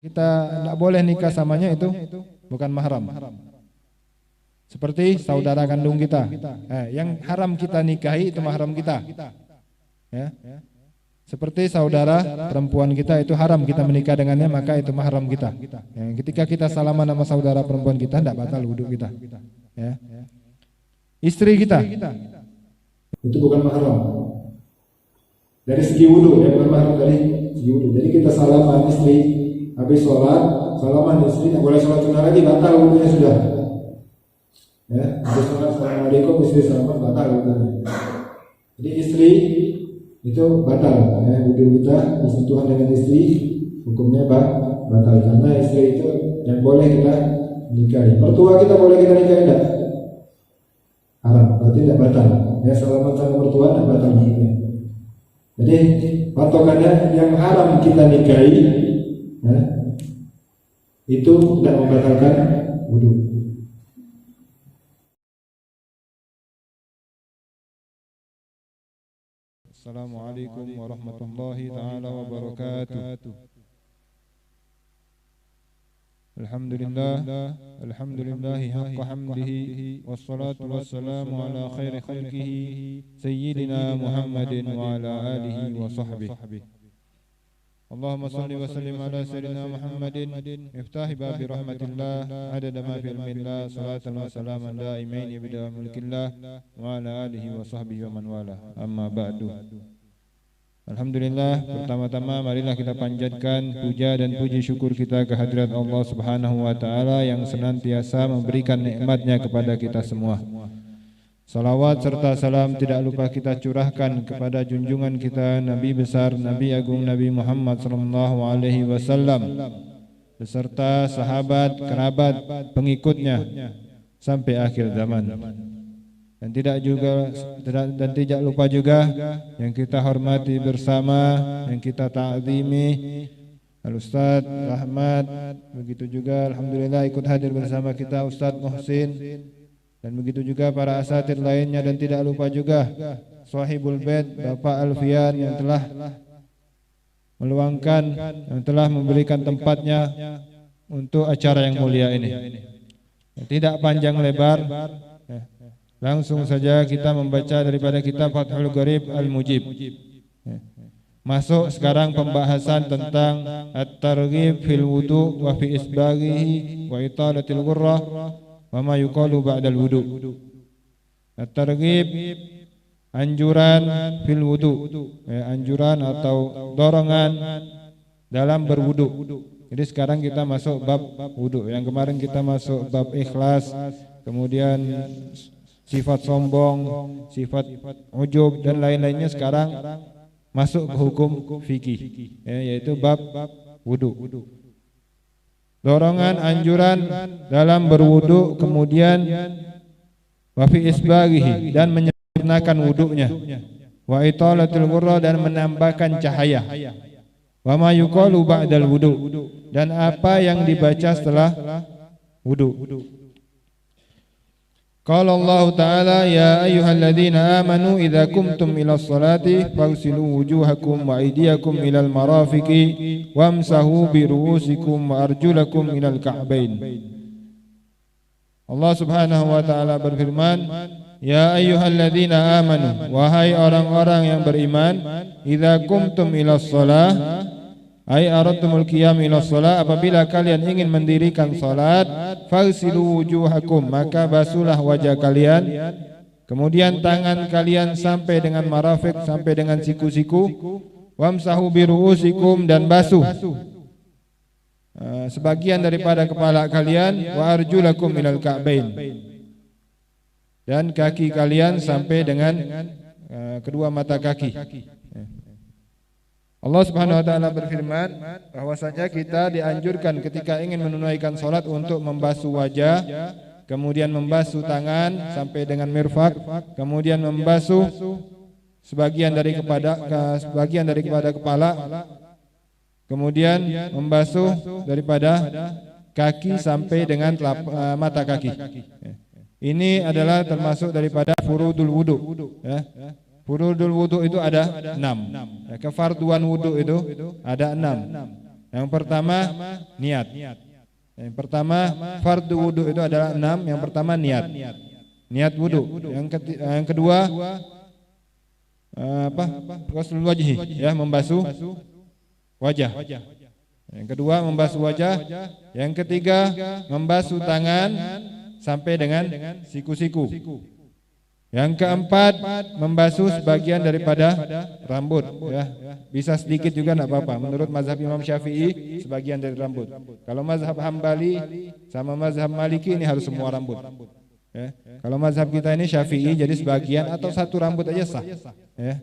Kita tidak boleh nikah samanya itu bukan mahram. Seperti saudara kandung kita. Yang haram kita nikahi itu mahram kita. Ya. Seperti saudara perempuan kita itu haram kita menikah dengannya, maka itu mahram kita. Ya. Ketika kita salaman sama saudara perempuan kita, tidak batal wudhu kita. Ya. Istri kita itu bukan mahram. Dari segi wudhu, ya, bukan mahram dari segi wudhu. Jadi kita salaman istri, habis sholat, salaman istri, tidak boleh sholat sunnah lagi, batal wudhunya sudah. Ya, habis sholat assalamualaikum, istri salaman, batal wudhunya. Jadi istri itu batal, ya, wudhu kita bersentuhan dengan istri, hukumnya batal karena istri itu yang boleh kita nikahi. Mertua kita boleh kita nikahi tidak? Haram, berarti tidak batal. Ya, salaman sama mertua tidak batal wudhunya. Jadi patokannya yang haram kita nikahi, ya, itu tidak membatalkan wudhu. Assalamualaikum warahmatullahi taala wabarakatuh. Alhamdulillahi haqqa hamdihi wassalatu wassalamu ala khairi khalqihi sayyidina Muhammadin wa ala alihi wa sahbihi. Allahumma salli wa sallim ala sayyidina Muhammadin miftahi babi rahmatillah adada ma fi ilmillah salatan wa salaman daimaini bida mulkillah wa ala alihi wa sahbihi wa man wala. Amma ba'du. Alhamdulillah, pertama-tama marilah kita panjatkan puja dan puji syukur kita kehadirat Allah Subhanahu wa taala yang senantiasa memberikan nikmat-Nya kepada kita semua. Salawat serta salam tidak lupa kita curahkan kepada junjungan kita Nabi besar, Nabi agung, Nabi Muhammad sallallahu alaihi wasallam beserta sahabat, kerabat, pengikutnya sampai akhir zaman. Dan tidak lupa juga yang kita hormati bersama, yang kita ta'zimi Al-Ustaz Rahmat, begitu juga alhamdulillah ikut hadir bersama kita Ustaz Muhsin, dan begitu juga para asatid lainnya, dan tidak lupa juga Sahibul Bait Bapak Alfian yang telah meluangkan, yang telah memberikan tempatnya untuk acara yang mulia ini. Tidak panjang lebar, langsung saja kita membaca daripada kitab Fathul Gharib Al-Mujib. Masuk sekarang pembahasan tentang at-targhib fil wudu wa fi isbaghihi wa italatil ghurrah wa ma yuqalu ba'dal wudu. At-targhib, anjuran fil wudu, anjuran atau dorongan dalam berwudu. Jadi sekarang kita masuk bab wudu. Yang kemarin kita masuk bab ikhlas, kemudian sifat sombong, sifat ujub dan lain-lainnya. Sekarang masuk ke hukum fikih, yaitu bab wudu. Dorongan, anjuran dalam berwudu, kemudian wa fi isbaghihi, dan menyempurnakan wudunya, wa italatul ghurra, dan menambahkan cahaya, wa ma yuqalu ba'dal wudu, dan apa yang dibaca setelah wudu. Qala Allah Ta'ala ya ayyuhalladzina amanu idza kumtum ila sholati faghsilu wujuhakum wa aydiyakum ilal marafiqi wamsahu bi ru'usikum wa arjulakum ilal ka'bain. Allah Subhanahu wa taala berfirman, ya ayyuhalladzina amanu, wahai orang-orang yang beriman, idza kumtum ila shalah, ai aradtumul qiyam ila shalah, apabila kalian ingin mendirikan salat, faghsilu wujuhakum, maka basuhlah wajah kalian, kemudian tangan kalian sampai dengan marafiq, sampai dengan siku-siku, wamsahu bi ru'usikum, dan basuh sebagian daripada kepala kalian, wa arjulakum ilal ka'bain, dan kaki kalian sampai dengan kedua mata kaki. Allah Subhanahu wa taala berfirman bahwasanya kita dianjurkan ketika ingin menunaikan salat untuk membasuh wajah, kemudian membasuh tangan sampai dengan mirfaq, kemudian membasuh sebagian dari kepada kepala, kemudian membasuh daripada kaki sampai dengan mata kaki. Ini adalah termasuk daripada furudul wudu, ya. Furudul wudu itu ada 6. Kefarduan wudu itu ada 6. Yang pertama niat. Yang pertama fardu wudu itu adalah 6. Yang pertama niat. Niat wudu. Yang kedua ghuslul wajhi, ya, membasuh wajah. Yang kedua membasuh wajah. Yang ketiga membasuh tangan sampai dengan siku-siku. Yang keempat membasuh sebagian daripada rambut, ya. Bisa sedikit juga enggak apa-apa. Menurut mazhab Imam Syafi'i sebagian dari rambut. Kalau mazhab Hambali sama mazhab Maliki ini harus semua rambut. Ya. Kalau mazhab kita ini Syafi'i jadi sebagian atau satu rambut aja sah. Ya.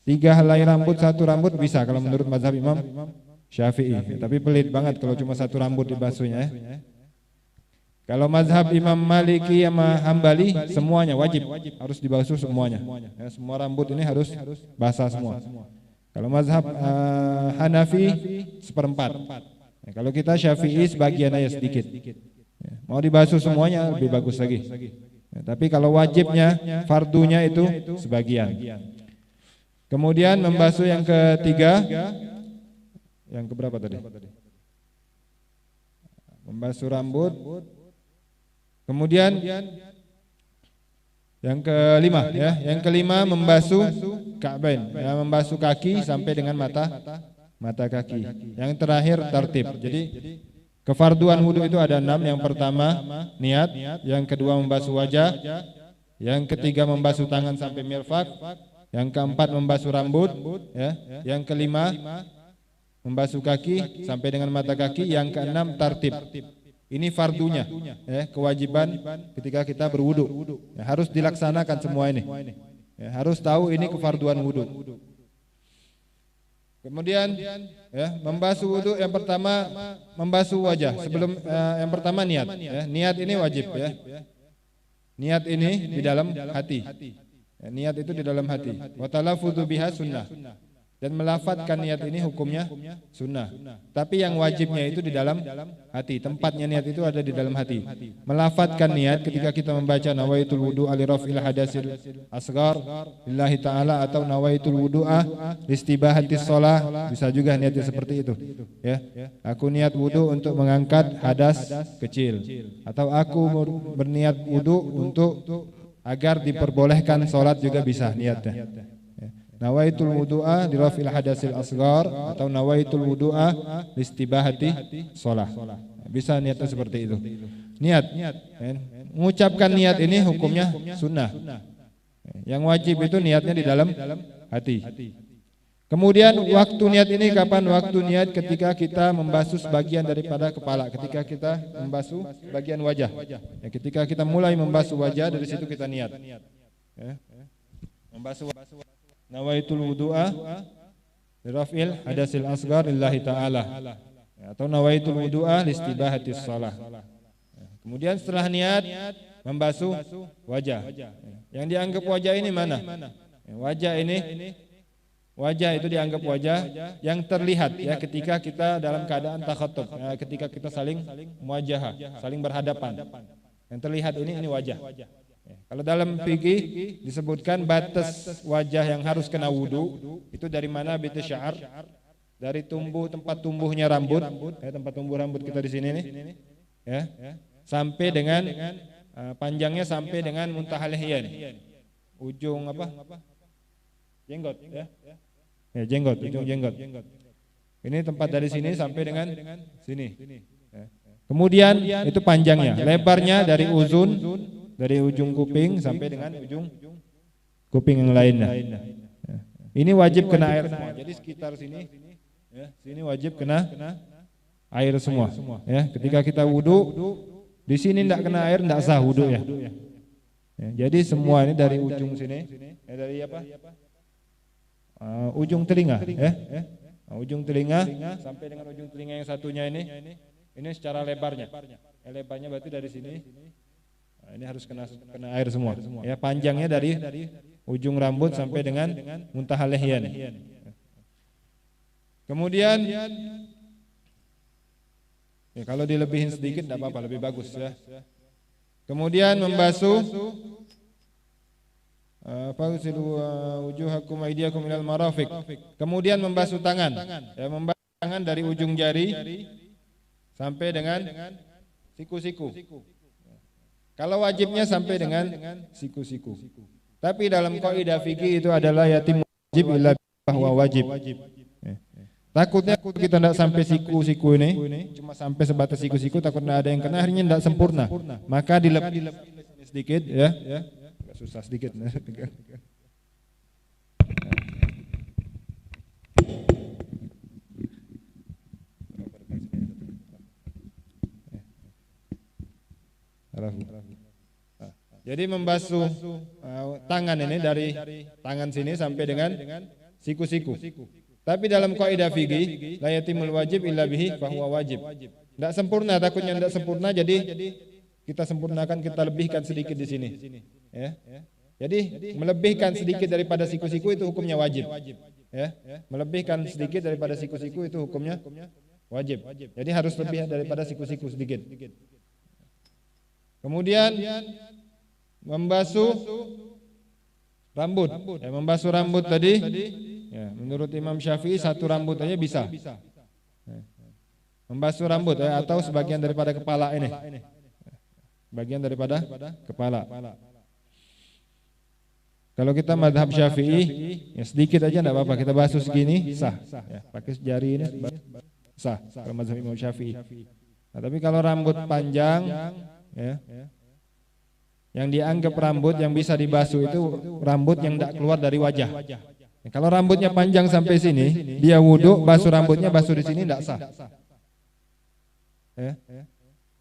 3 helai rambut, 1 rambut bisa kalau menurut mazhab Imam Syafi'i. Tapi pelit banget kalau cuma 1 rambut dibasuhnya, ya. Kalau mazhab Imam Maliki sama Hambali semuanya wajib, harus dibasuh semuanya. Ya, semua rambut ini harus basah semua. Kalau mazhab Hanafi seperempat. Ya, kalau kita Syafi'i sebagian aja sedikit. Ya, mau dibasuh semuanya lebih bagus lagi. Ya, tapi kalau wajibnya, fardunya itu sebagian. Kemudian membasuh yang ketiga, yang keberapa tadi? Membasuh rambut. Kemudian yang kelima, ya, yang kelima membasuh ka'bain, ya, membasuh kaki sampai dengan mata kaki. Yang terakhir tertib. Jadi kefarduan wudu itu ada 6. Yang pertama niat, yang kedua membasuh wajah, yang ketiga membasuh tangan sampai mirfaq, yang keempat membasuh rambut, ya, yang kelima membasuh kaki sampai dengan mata kaki, yang keenam tertib. Ini fardunya, ya, kewajiban ketika kita berwudu, ya, harus dilaksanakan semua ini, ya, harus tahu ini kefarduan wudu. Kemudian, ya, membasuh wudu yang pertama membasuh wajah. Sebelum yang pertama niat, ya, niat ini wajib, ya. Niat ini di dalam hati, ya, niat itu di dalam hati. Wa talaffuzu biha sunnah. Dan melafadzkan niat ini hukumnya sunnah. Tapi yang wajibnya itu di dalam hati. Tempatnya niat itu ada di dalam hati. Melafadzkan niat ketika kita membaca nawaitul wudu'a li raf'il hadasil asghar lillahi ta'ala, atau nawaitul wudu'a listibahatis shalah, bisa juga niatnya seperti itu, ya. Aku niat wudu untuk mengangkat hadas kecil, atau aku berniat wudu untuk agar diperbolehkan salat, juga bisa niatnya. Nawaitul wudu'a li raf'il hadasil asghar, atau nawaitul wudu'a listibahati shalah. Bisa niatnya seperti itu. Niat, mengucapkan niat ini hukumnya sunnah. Yang wajib itu niatnya di dalam hati. Kemudian waktu niat ini kapan? Waktu niat ketika kita membasuh sebagian daripada kepala, ketika kita membasuh bagian wajah. Ya, ketika kita mulai membasuh wajah, dari situ kita niat. Ya. Membasuh nawaitul wudu'a liraf'il hadasil asghar lillahi ta'ala, atau nawaitul wudu'a listibahatis shalah. Kemudian setelah niat membasuh wajah. Yang dianggap wajah ini mana? Wajah ini, wajah itu dianggap wajah yang terlihat, ya, ketika kita dalam keadaan takhattub, ya, ketika kita saling muwajahah, saling berhadapan. Yang terlihat ini wajah. Kalau dalam fikih disebutkan batas wajah yang harus kena wudu itu dari mana? Bit sya'ar, dari tempat tumbuhnya rambut, ya, tempat tumbuh rambut kita di sini nih, ya, sampai dengan panjangnya sampai dengan muntahal lihya, ujung apa? Jenggot, ya. Ya, jenggot, ujung jenggot. Ini tempat dari sini sampai dengan sini. Ya. Kemudian itu panjangnya, lebarnya dari dari ujung kuping sampai dengan ujung kuping yang lainnya. Ini wajib kena air semua. Jadi sekitar sini, ya, sini wajib kena air semua. Ya, ketika kita wudu, di sini tidak kena air tidak sah wudu, ya. Ya, jadi semua ini dari ujung sini, ya, dari apa? Ujung telinga, ya. Ujung telinga sampai dengan ujung telinga yang satunya ini secara lebarnya. Ya, lebarnya berarti dari sini. Nah, ini harus kena air semua. Ya, panjangnya dari ujung rambut sampai dengan muntahal lihya. Kemudian, ya, kalau dilebihin sedikit tidak apa-apa, lebih bagus, ya. Kemudian membasuh fagsilu wujuhakum aydiyakum ilal marafiq. Kemudian membasuh tangan. Ya, tangan dari ujung jari sampai dengan siku-siku. Kalau wajibnya sampai dengan siku-siku. Tapi dalam kaidah fikih itu adalah yatim wajib illa bahwa wajib. Takutnya kita tidak sampai siku-siku ini, cuma sampai sebatas siku-siku, takutnya ada yang kena, akhirnya tidak sempurna. Maka dilepih sedikit, ya, agak susah sedikit. Jadi membasuh tangan ini dari tangan sini sampai dengan siku-siku. Tapi dalam kaidah fikih la yatimul wajib illa bihi fahuwa wajib. Tidak sempurna, takutnya tidak sempurna, jadi kita sempurnakan, kita lebihkan sedikit di sini. Ya. Jadi melebihkan sedikit daripada siku-siku itu hukumnya wajib. Ya. Melebihkan sedikit daripada siku-siku itu hukumnya wajib. Jadi harus lebih daripada siku-siku sedikit. Kemudian membasuh rambut. Ya, membasuh rambut tadi, ya, menurut Imam Syafi'i satu rambut aja bisa. Ya. Membasuh rambut, ya, atau sebagian daripada kepala ini. Bagian daripada kepala. Kalau kita madhab Syafi'i, ya sedikit aja tidak apa-apa. Kita basuh segini sah. Ya, pakai jari ini sah. Kalau madhab Imam Syafi'i. Nah, tapi kalau rambut panjang, ya, yang dianggap rambut yang bisa dibasuh itu rambut yang tidak keluar dari wajah. Ya, kalau rambutnya panjang sampai sini, dia wudhu, basuh rambutnya, basuh di sini tidak sah. Ya.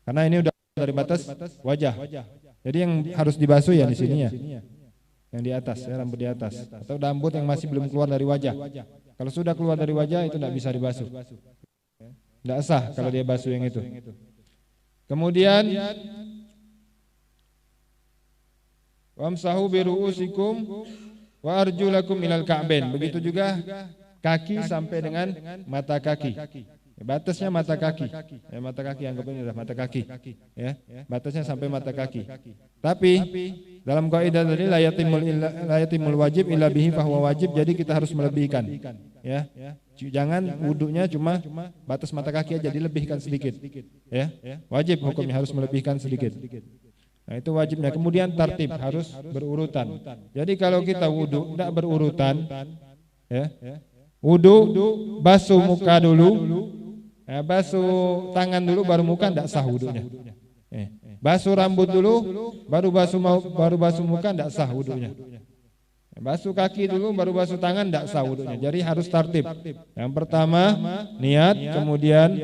Karena ini udah dari batas wajah. Jadi yang harus dibasuh ya di sini ya, yang di atas, ya, rambut di atas, atau rambut yang masih belum keluar dari wajah. Kalau sudah keluar dari wajah itu tidak bisa dibasuh, tidak sah kalau dia basuh yang itu. Kemudian wamsahu biru'usikum wa arjulakum ilal ka'bain. Begitu juga kaki sampai dengan mata kaki. Ya, batasnya mata kaki. Ya, mata kaki anggap ini adalah mata kaki. Ya, batasnya sampai mata kaki. Tapi dalam kaidah tadi la yatimul wajib illa bihi fahuwa wajib. Jadi kita harus melebihkan. Ya. Jangan wudunya cuma batas mata kaki aja, dilebihkan sedikit. Ya. Wajib hukumnya harus melebihkan sedikit. Nah, itu wajibnya. Kemudian tartib harus berurutan. Jadi kalau kita wudu tidak berurutan, ya, wudu basuh muka dulu, ya, basuh tangan dulu baru muka, tidak sah wudunya. Basuh rambut dulu, baru basuh muka, tidak sah wudunya. Basuh kaki dulu, baru basuh tangan, tidak sah wudunya. Jadi harus tartib. Yang pertama niat, kemudian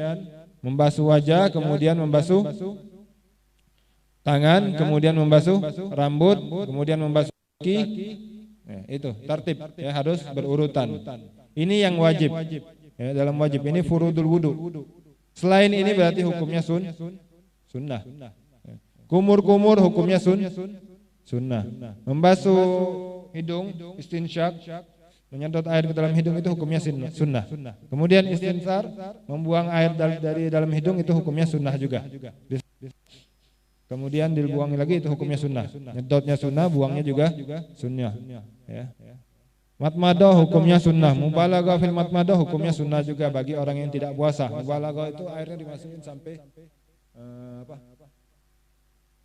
membasuh wajah, kemudian membasuh tangan, kemudian membasuh rambut, kemudian membasuh kaki. Nah, itu tartib, ya, harus berurutan. Ini yang wajib. Ya, dalam wajib ini furudul wudu. Selain ini berarti hukumnya sunnah. Kumur-kumur hukumnya sunnah. Membasuh hidung, istinsyak, menyedot air ke dalam hidung itu hukumnya sunnah. Kemudian istinsar, membuang air dari dalam hidung itu hukumnya sunnah juga. Kemudian dibuang lagi itu hukumnya sunnah. Nyedotnya sunnah, buangnya juga sunnah. Ya. Matmadah hukumnya sunnah. Mubalaghah fil matmadah hukumnya sunnah juga bagi orang yang tidak puasa. Mubalaghah itu airnya dimasukin sampai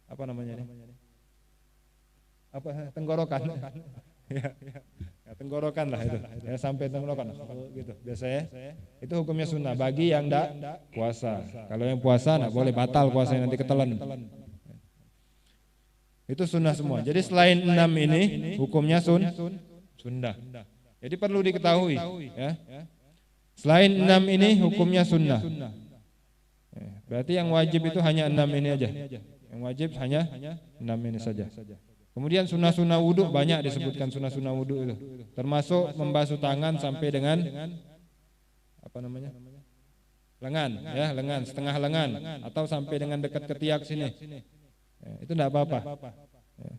apa namanya ini? Tenggorokan. Ya, tenggorokan lah itu. Ya, sampai tenggorokan. Gitu. Biasanya itu hukumnya sunnah bagi yang tidak puasa. Kalau yang puasa tidak boleh, batal puasanya, nanti ketelan. Itu sunnah semua. Jadi selain 6 ini hukumnya sunnah. Jadi perlu diketahui, ya. Selain 6 ini hukumnya sunnah. Berarti yang wajib itu hanya 6 ini aja. Yang wajib hanya 6 ini saja. Kemudian sunnah-sunnah wudu banyak disebutkan sunnah-sunnah wudu itu. Termasuk membasuh tangan sampai dengan apa namanya? Lengan, ya, lengan, setengah lengan atau sampai dengan dekat ketiak sini. Ya, itu tidak apa-apa. Ya.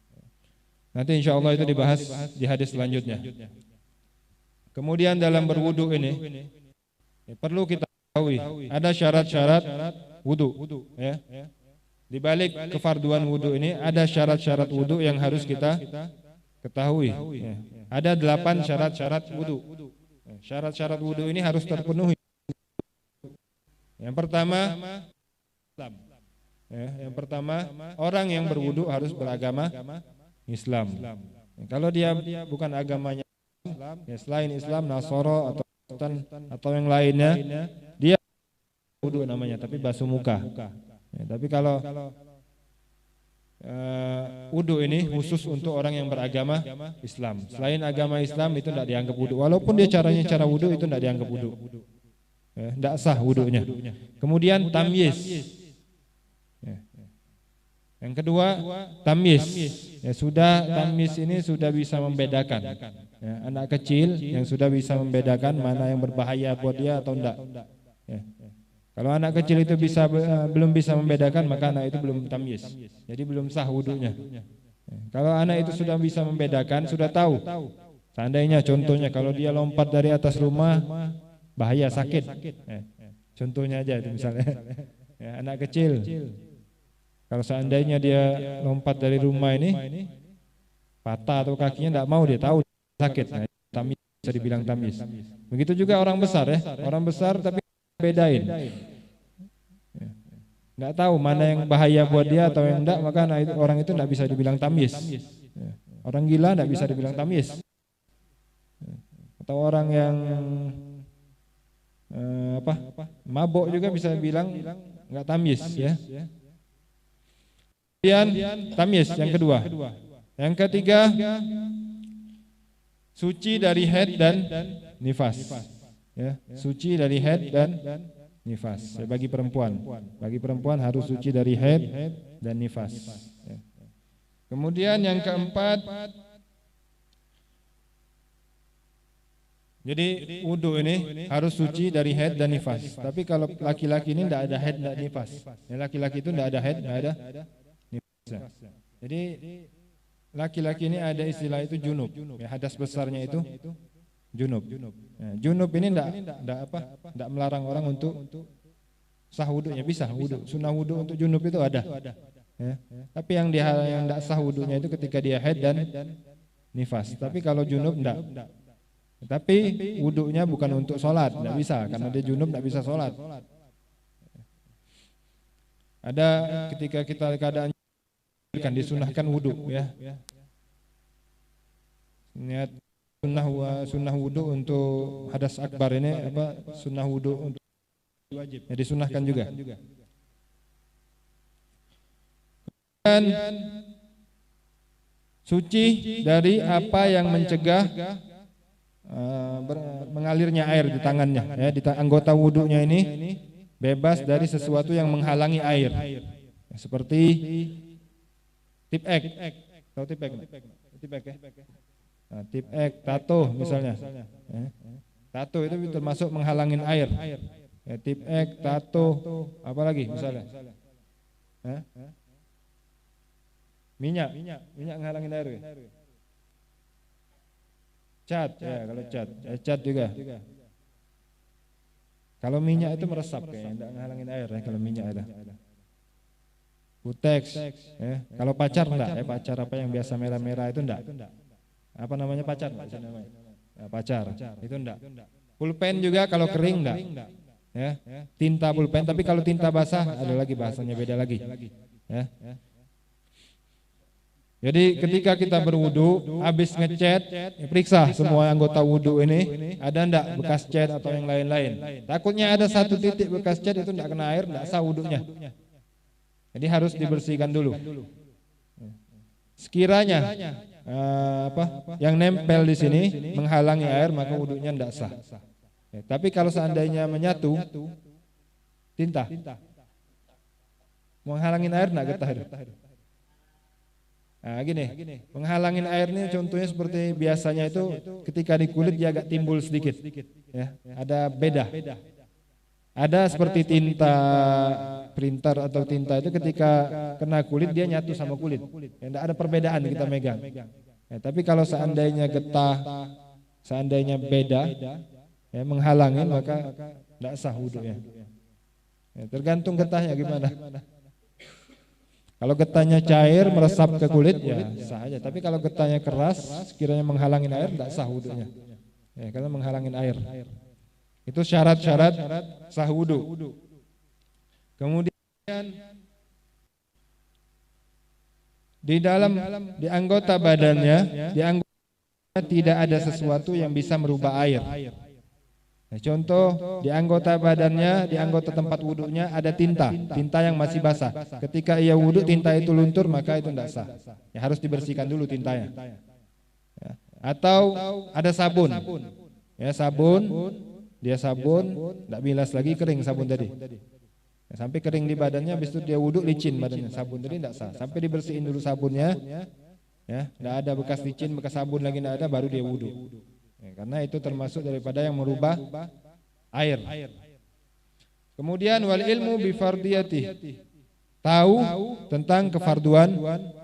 Nanti insya Allah itu dibahas di hadis selanjutnya. Kemudian dalam berwudu ini ya, perlu kita ketahui ada syarat-syarat wudu. Ya. Di balik kefarduan wudu ini ada syarat-syarat wudu yang harus kita ketahui. Ya. Ada 8 syarat-syarat wudu. Ya. Syarat-syarat wudu ini harus terpenuhi. Yang pertama, Islam. Ya, yang pertama, orang yang berwudu harus beragama Islam. Ya, kalau dia bukan agamanya Islam, ya selain Islam, Nasoro atau Kristen atau yang lainnya, dia wudu namanya, tapi basuh muka. Ya, tapi kalau wudu ini khusus untuk orang yang beragama Islam. Selain agama Islam itu tidak dianggap wudu. Walaupun dia caranya cara wudu itu tidak dianggap wudu. Tidak sah wudunya. Kemudian tamyiz. Yang kedua tamyiz. Ya, sudah tamyiz ini sudah bisa membedakan. Ya, anak kecil yang sudah bisa membedakan mana yang berbahaya buat dia atau tidak. Ya. Kalau anak kecil itu belum bisa membedakan, maka anak itu belum tamyiz. Jadi belum sah wudunya. Kalau anak itu sudah bisa membedakan, sudah tahu. Seandainya contohnya kalau dia lompat dari atas rumah, bahaya, sakit. Contohnya aja itu misalnya. Ya, anak kecil. Kalau seandainya dia lompat dari rumah ini, patah atau kakinya tidak mau, dia tahu sakit. Nah, tamyiz bisa dibilang tamyiz. Begitu juga orang besar ya. Orang besar tapi bedain. Nggak tahu mana yang bahaya buat dia atau yang enggak, maka orang itu enggak bisa dibilang tamyiz. Orang gila enggak bisa dibilang tamyiz. Atau orang yang mabok juga bisa bilang enggak tamyiz ya. Kemudian tamyiz yang kedua. Yang ketiga, suci dari haid dan nifas. Ya, suci dari haid dan nifas. Ya, bagi perempuan harus suci dari haid dan nifas. Ya. Kemudian yang keempat, jadi wudu ini harus suci dari haid dan nifas. Tapi kalau laki-laki ini tidak ada haid dan nifas. Ya, laki-laki itu tidak ada haid, tidak ada nifas. Jadi laki-laki ini ada istilah itu junub. Ya, hadas besarnya itu junub. Ya, junub ini tidak melarang orang untuk sah wudunya, bisa wudu. Sunnah wudu untuk junub itu ada. Ya. Tapi yang tidak sah wudunya itu ketika dia haid dan nifas. Tapi kalau junub tidak. Tapi wudunya bukan untuk sholat, tidak bisa, karena dia junub tidak bisa sholat. Ada ketika kita keadaan kan disunahkan wudu ya. Niat sunnah wudu untuk hadas akbar ini sunnah wudu untuk wajib. Ya, disunahkan juga. Dan suci dari apa yang mencegah mengalirnya air di tangannya ya, di anggota wudunya ini bebas dari sesuatu yang menghalangi air. Seperti tip-ek. Tahu tip-ek? Tip-ek ya? Nah, tip-ek, tato misalnya. Tato itu termasuk menghalangin air. Ya, tip-ek, tato, apa lagi misalnya? Minyak menghalangin air. Ya? Cat, ya kalau cat juga. Kalau minyak itu meresap kayaknya, tidak menghalangin air ya kalau minyak ada. Buteks, ya. Kalau pacar enggak, ya pacar apa yang biasa merah-merah itu enggak. Apa namanya pacar? Ya, pacar, itu enggak. Pulpen juga kalau kering enggak. Ya, tinta pulpen, tapi kalau tinta basah ada lagi bahasanya beda lagi. Ya. Jadi ketika kita berwudu, habis ngecat, ya periksa semua anggota wudu ini ada enggak bekas cat atau yang lain-lain. Takutnya ada satu titik bekas cat itu enggak kena air, enggak sah wudunya. Jadi harus dibersihkan dulu. Sekiranya yang nempel di sini menghalangi air, maka wudunya tidak sah. Ya, tapi kalau seandainya menyatu tinta, menghalangin air tidak getah. Nah, gini, menghalangin air ini contohnya seperti biasanya itu ketika di kulit dia agak timbul sedikit. Ya, ada beda. Ada seperti tinta printer atau tinta itu ketika kena kulit dia nyatu sama kulit. Ya, tidak ada perbedaan kita megang. Ya, tapi kalau seandainya getah, seandainya beda, ya, menghalangi maka tidak sah wudunya. Ya, tergantung getahnya gimana. Kalau getahnya cair meresap ke kulit ya sah aja. Tapi kalau getahnya keras, sekiranya menghalangi air tidak sah wudunya. Ya, karena menghalangi air. Itu syarat-syarat sah wudu. Kemudian di anggota badannya, di anggota tidak ada sesuatu yang bisa merubah air. Nah, contoh di anggota badannya, di anggota tempat wudhunya ada tinta yang masih basah. Ketika ia wudhu tinta itu luntur, maka itu tidak sah. Ya, harus dibersihkan dulu tintanya. Ya. Atau ada sabun, ya sabun, dia sabun, tidak bilas lagi, kering sabun tadi. Ya, sampai kering di badannya, habis itu dia wudhu licin badannya, sabun tadi tidak sah. Sampai dibersihin dulu sabunnya, ya, tidak ada bekas licin, bekas sabun lagi tidak ada, baru dia wudhu. Ya, karena itu termasuk daripada yang merubah air. Kemudian wal ilmu bi fardiyati, tahu tentang kefarduan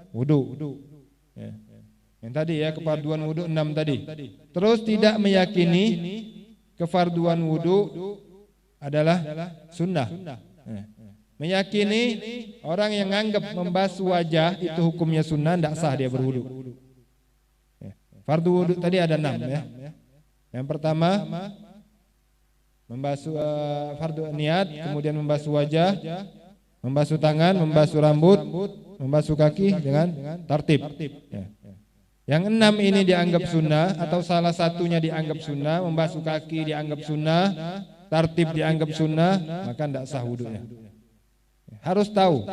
wudu. Ya. Yang tadi ya, kefarduan wudu 6 tadi. Terus tidak meyakini kefarduan wudu adalah sunnah. Ya. Meyakini orang yang anggap membasuh wajah itu hukumnya sunnah, tidak sah dia berwudu. Fardu wudu tadi ada 6 ya. Yang pertama membasuh fardu niat, kemudian membasuh wajah, membasuh tangan, membasuh rambut, membasuh kaki dengan tartib. Ya. Yang 6 ini dianggap sunnah atau salah satunya dianggap sunnah, membasuh kaki dianggap sunnah, tartib dianggap sunnah, maka tidak sah wudunya. Harus tahu.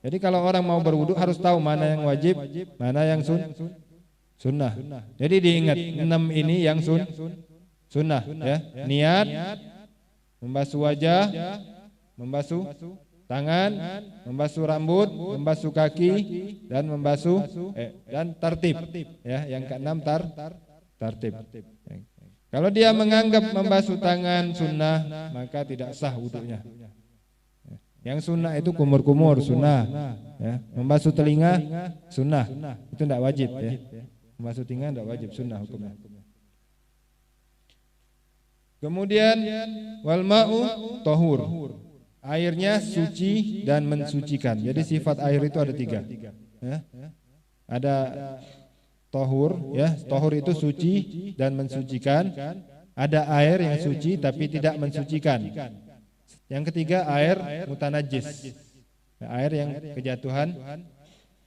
Jadi kalau orang mau berwudu harus tahu mana yang wajib, mana yang sunnah. Jadi diingat 6 ini yang sunnah ya. Niat, membasuh wajah, membasuh tangan, membasuh rambut, membasuh kaki, dan dan tartib ya. Yang ke-6 tartib. Kalau dia menganggap membasuh tangan sunnah, maka tidak sah wudunya. Yang sunnah itu kumur-kumur sunnah ya. Membasuh telinga sunnah, itu tidak wajib ya. Membasuh telinga tidak wajib, sunnah hukumnya. Kemudian wal ma'u tahur, airnya suci dan mensucikan. Jadi sifat air itu ada 3 ya. Ada tahur ya, tahur itu suci dan mensucikan. Ada air yang suci tapi tidak mensucikan. Yang ketiga air mutanajis, air yang kejatuhan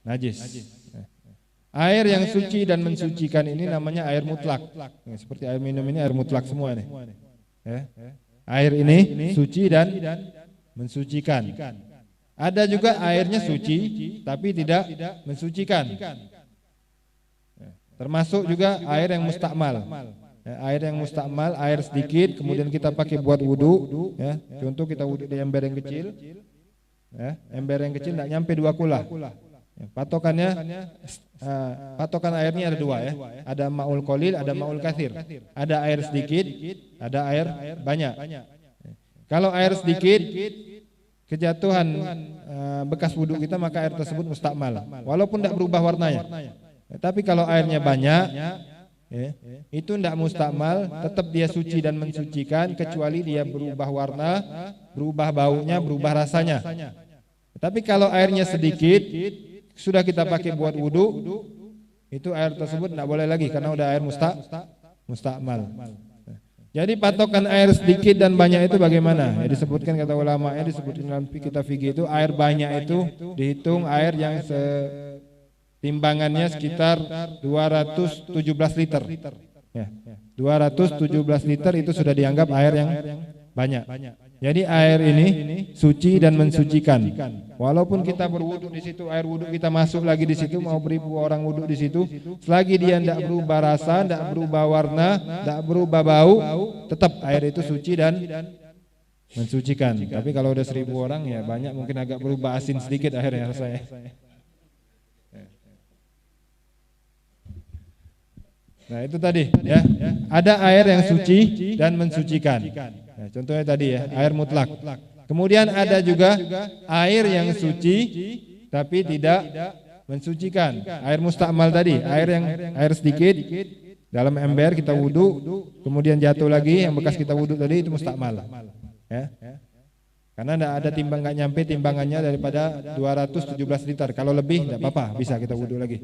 najis. Air yang suci dan mensucikan ini namanya air mutlak. Seperti air minum ini air mutlak semua nih. Ya. Air ini suci dan mensucikan. Ada juga airnya suci tapi tidak mensucikan. Termasuk juga air yang mustakmal. Air yang mustakmal, air sedikit kemudian kita pakai buat wudu ya. Contoh kita wudu di ember yang kecil ya, ember yang kecil tidak nyampe 2 kula ya. Patokan airnya ada 2 ya. Ada ma'ul qalil, ada ma'ul katsir. Ada air sedikit, ada air banyak. Kalau air sedikit kejatuhan bekas wudu kita, maka air tersebut mustakmal walaupun tidak berubah warnanya. Tapi kalau airnya banyak ya, itu tidak mustakmal, tetap dia suci dan mensucikan kecuali dia berubah warna, berubah baunya, berubah rasanya. Tapi kalau airnya sedikit, sudah kita pakai buat wudu, itu air tersebut tidak boleh lagi karena udah air mustakmal. Jadi patokan air sedikit dan banyak itu bagaimana? Ya, disebutkan kata ulama, ya disebutkan dalam kitab fikih itu air banyak itu dihitung air yang timbangannya sekitar 217 liter ya. 217 liter itu sudah dianggap air yang banyak. Jadi air ini suci dan mensucikan. Walaupun kita berwudu di situ, air wudu kita masuk lagi di situ, mau beribu orang wudu di situ, selagi dia tidak berubah rasa, tidak berubah warna, tidak berubah bau, tetap air itu suci dan mensucikan. Tapi kalau udah 1000 orang ya banyak, mungkin agak berubah asin sedikit akhirnya rasanya. Nah itu tadi ya, ada air yang suci dan mensucikan. Nah, contohnya tadi ya, air mutlak. Kemudian ada juga air yang suci tapi tidak mensucikan. Air mustakmal tadi, air sedikit dalam ember kita wudu, kemudian jatuh lagi yang bekas kita wudu tadi, itu mustakmal. Ya. Karena tidak ada timbang, nggak nyampe timbangannya daripada 217 liter. Kalau lebih tidak apa-apa, bisa kita wudu lagi.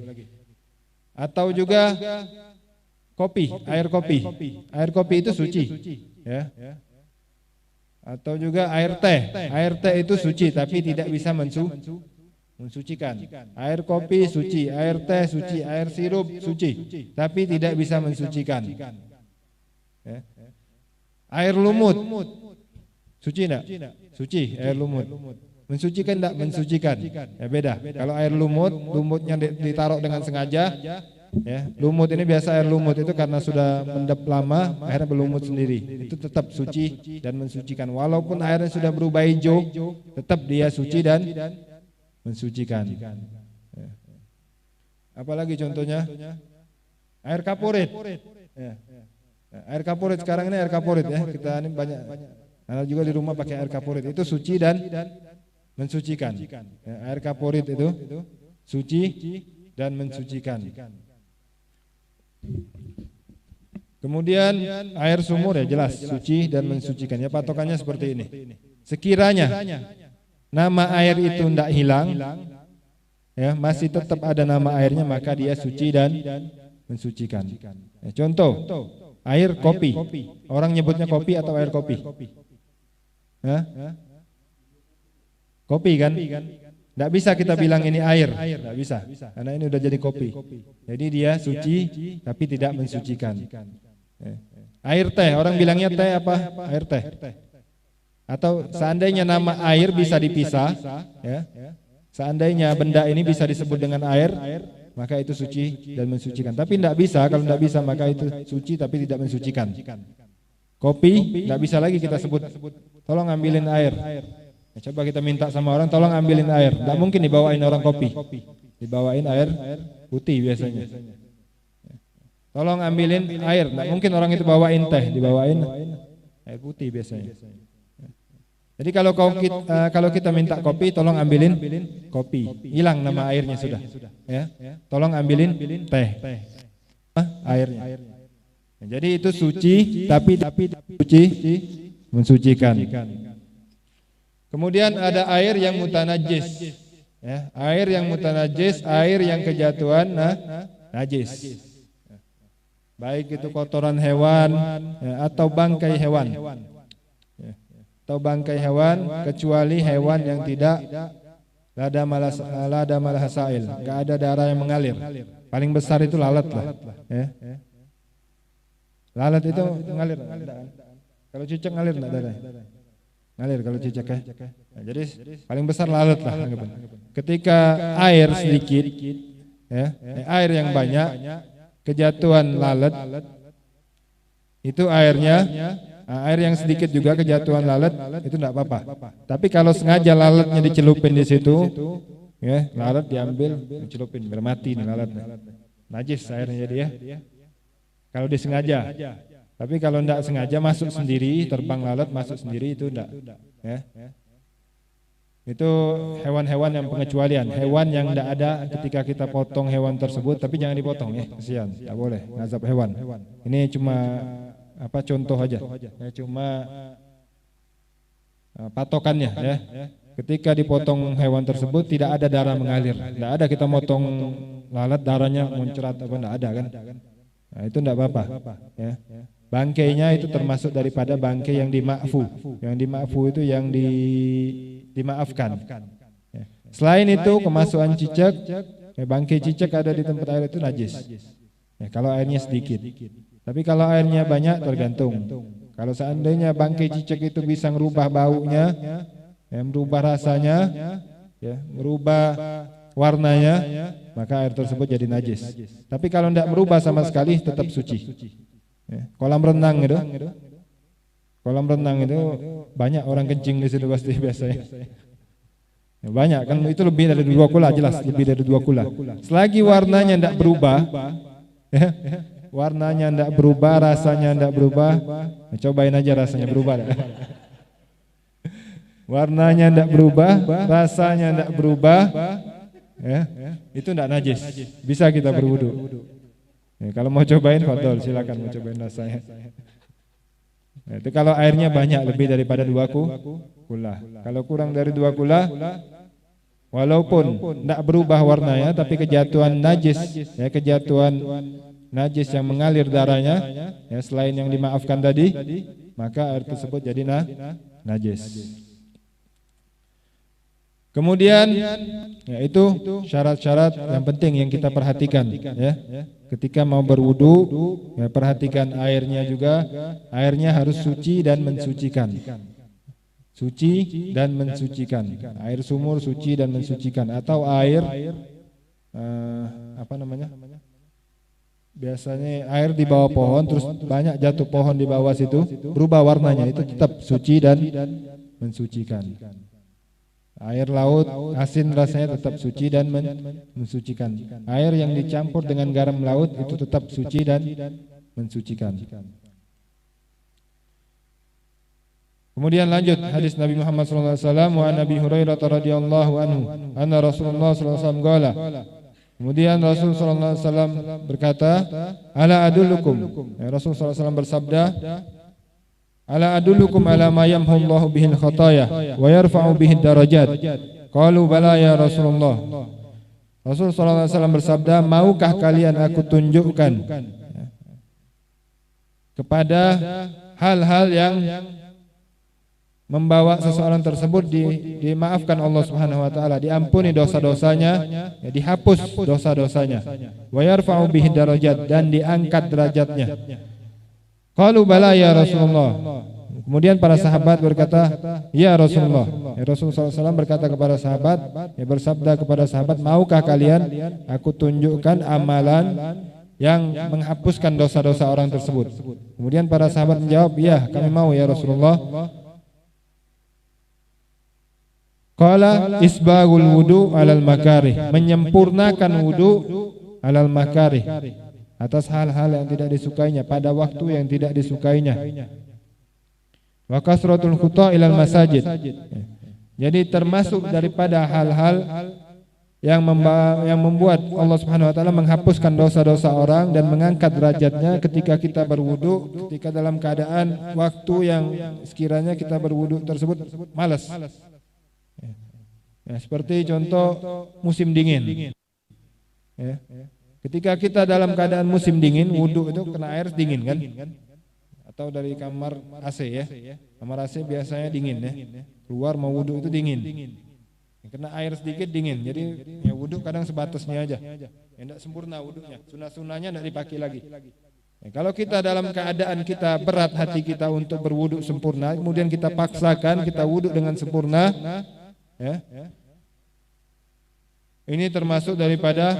Atau juga air kopi itu suci ya. Atau juga air teh. Air teh itu suci tapi tidak bisa mensucikan. Air kopi suci, air teh suci, air sirup suci, tapi tidak bisa mensucikan. Ya. Air lumut suci enggak? Suci air lumut. Mensucikan enggak? Mensucikan. Ya beda. Kalau air lumutnya ditaruh dengan sengaja, ya. Lumut ini biasa air lumut itu karena sudah mendap lama, akhirnya berlumut sendiri. Itu tetap suci dan mensucikan. Walaupun airnya sudah berubah hijau, tetap dia suci dan mensucikan. Ya. Apalagi contohnya? Air kaporit. Ya. Air kaporit sekarang ini air kaporit ya. Kita ini banyak. Karena juga di rumah pakai air kaporit. Itu suci dan mensucikan. Ya, air kaporit itu suci dan mensucikan. Kemudian air sumur ya jelas suci dan mensucikan. Ya patokannya seperti ini. Sekiranya nama air itu tidak hilang, ya masih tetap ada nama airnya, maka dia suci dan mensucikan. Ya, contoh air kopi. Orang nyebutnya kopi atau air kopi? Hah? Kopi kan? Tidak bisa kita bilang ini air, tidak bisa, karena ini udah jadi kopi. Jadi dia suci tapi tidak mensucikan. Air teh, orang bilangnya teh apa? Air teh. Atau seandainya nama air bisa dipisah, ya, seandainya benda ini bisa disebut dengan air, maka itu suci dan mensucikan. Tapi tidak bisa, kalau tidak bisa maka itu suci tapi tidak mensucikan. Kopi tidak bisa lagi kita sebut, tolong ambilin air. Ya, coba kita minta sama orang, tolong ambilin air. Tidak mungkin dibawain orang kopi, dibawain air putih biasanya. Tolong ambilin air, tidak mungkin orang itu bawain teh, dibawain air putih biasanya. Jadi kalau kita minta kopi, tolong ambilin kopi, hilang nama airnya sudah. Ya, tolong ambilin teh, airnya. Jadi itu suci, tapi suci mensucikan. Kemudian ada air yang mutanajis, ya, air yang mutanajis, air yang kejatuhan najis, baik itu kotoran hewan ya, atau bangkai hewan, ya, atau bangkai hewan, kecuali hewan yang tidak lada malhasail, nggak ada darah yang mengalir. Paling besar itu lalat lah, ya. Lalat itu mengalir, kalau cicak ngalir nggak darah? Ngalir kalau cicak ya. Nah, jadi paling besar lalat lah. Ketika air sedikit, ya, air yang banyak, kejatuhan lalat, itu airnya, air yang sedikit juga kejatuhan lalat itu tidak apa-apa. Tapi kalau sengaja lalatnya dicelupin di situ, ya, lalat diambil, dicelupin, bermati nih lalatnya. Najis airnya jadi ya. Kalau disengaja. Tapi kalau tidak sengaja masuk sendiri, terbang lalat masuk sendiri itu tidak, ya. Itu hewan-hewan yang pengecualian, hewan yang tidak ada ketika kita potong hewan tersebut, tapi jangan dipotong ya, kesian, tidak boleh ngazab hewan. Ini cuma apa contoh aja, ya, cuma patokannya ya. Ketika dipotong hewan tersebut tidak ada darah mengalir, tidak ada kita motong lalat darahnya muncrat apa, tidak ada kan. Nah, itu tidak apa-apa ya. Bangkainya itu termasuk daripada bangkai yang dima'fu. Yang dima'fu itu yang dimaafkan. Ya. Selain itu kemasukan cicak, ya, bangkai cicak ada di tempat air itu najis. Ya, kalau airnya sedikit. Tapi kalau airnya banyak tergantung. Kalau seandainya bangkai cicak itu bisa merubah baunya, ya, merubah rasanya, ya, merubah warnanya, maka air tersebut jadi najis. Tapi kalau tidak merubah sama sekali tetap suci. Ya, kolam renang itu, kolam renang itu banyak orang kencing di situ pasti biasanya. Ya, banyak kan, itu lebih dari 2 kula, jelas lebih dari 2 kula. Selagi warnanya tidak berubah, ya, warnanya tidak berubah, rasanya tidak berubah, ya, cobain aja rasanya berubah. Warnanya tidak berubah, rasanya tidak berubah, ya, itu tidak najis, bisa kita berwudu. Ya, kalau mau cobain fadol, silakan mau cobain rasanya. Nah, itu kalau airnya banyak lebih daripada 2 kula. Kalau kurang dari 2 kula, walaupun tidak berubah warnanya, tapi kejatuhan najis, ya, kejatuhan najis yang mengalir darahnya, ya, selain yang dimaafkan tadi, maka air tersebut jadi najis. Kemudian yaitu syarat-syarat yang penting yang kita perhatikan ya. Ketika mau berwudu ya, perhatikan airnya juga. Airnya harus suci dan mensucikan. Suci dan mensucikan. Air sumur suci dan mensucikan, atau air apa namanya? Biasanya air di bawah pohon terus banyak jatuh pohon di bawah situ, berubah warnanya, itu tetap suci dan mensucikan. Air laut asin rasanya tetap suci dan mensucikan. Air yang dicampur dengan garam laut itu tetap suci dan mensucikan. Kemudian lanjut hadis Nabi Muhammad SAW, wa Nabi Hurairah radhiyallahu anhu anna Rasulullah SAW qala. Kemudian Rasul SAW berkata, ala adullukum, Rasul SAW bersabda, ala adullukum ala ma yamhullahu bihil khataya wa yarfa'u bihid darajat. Qalu bala ya Rasulullah. Rasul SAW bersabda, maukah kalian aku tunjukkan kepada hal-hal yang membawa seseorang tersebut dimaafkan Allah Subhanahu wa taala, diampuni dosa-dosanya, ya, dihapus dosa-dosanya. Wa yarfa'u bihi darajat, dan diangkat derajatnya. Qalu bala ya Rasulullah. Kemudian para sahabat berkata, ya Rasulullah. Ya, Rasulullah SAW berkata kepada sahabat, ya, bersabda kepada sahabat, maukah kalian aku tunjukkan amalan yang menghapuskan dosa-dosa orang tersebut? Kemudian para sahabat menjawab, ya kami mau ya Rasulullah. Qala isbagul wudu alal makarih, menyempurnakan wudu alal makarih, atas hal-hal yang tidak disukainya, pada waktu yang tidak disukainya. Wa kasratul khuta ilal masajid. Jadi termasuk daripada hal-hal yang membuat Allah Subhanahu wa taala menghapuskan dosa-dosa orang dan mengangkat derajatnya ketika kita berwudu, ketika dalam keadaan waktu yang sekiranya kita berwudu tersebut malas. Ya, seperti contoh musim dingin. Ya. Ketika kita dalam keadaan musim dingin, wudu itu kena air dingin kan? Atau dari kamar AC ya. Kamar AC biasanya dingin ya. Keluar mau wudu itu dingin. Kena air sedikit dingin. Jadi ya wudu kadang sebatasnya aja. Tidak sempurna wudunya. Sunah-sunahnya tidak dipakai lagi. Ya, kalau kita dalam keadaan kita berat hati kita untuk berwudu sempurna, kemudian kita paksakan kita wudu dengan sempurna, ya. Ini termasuk daripada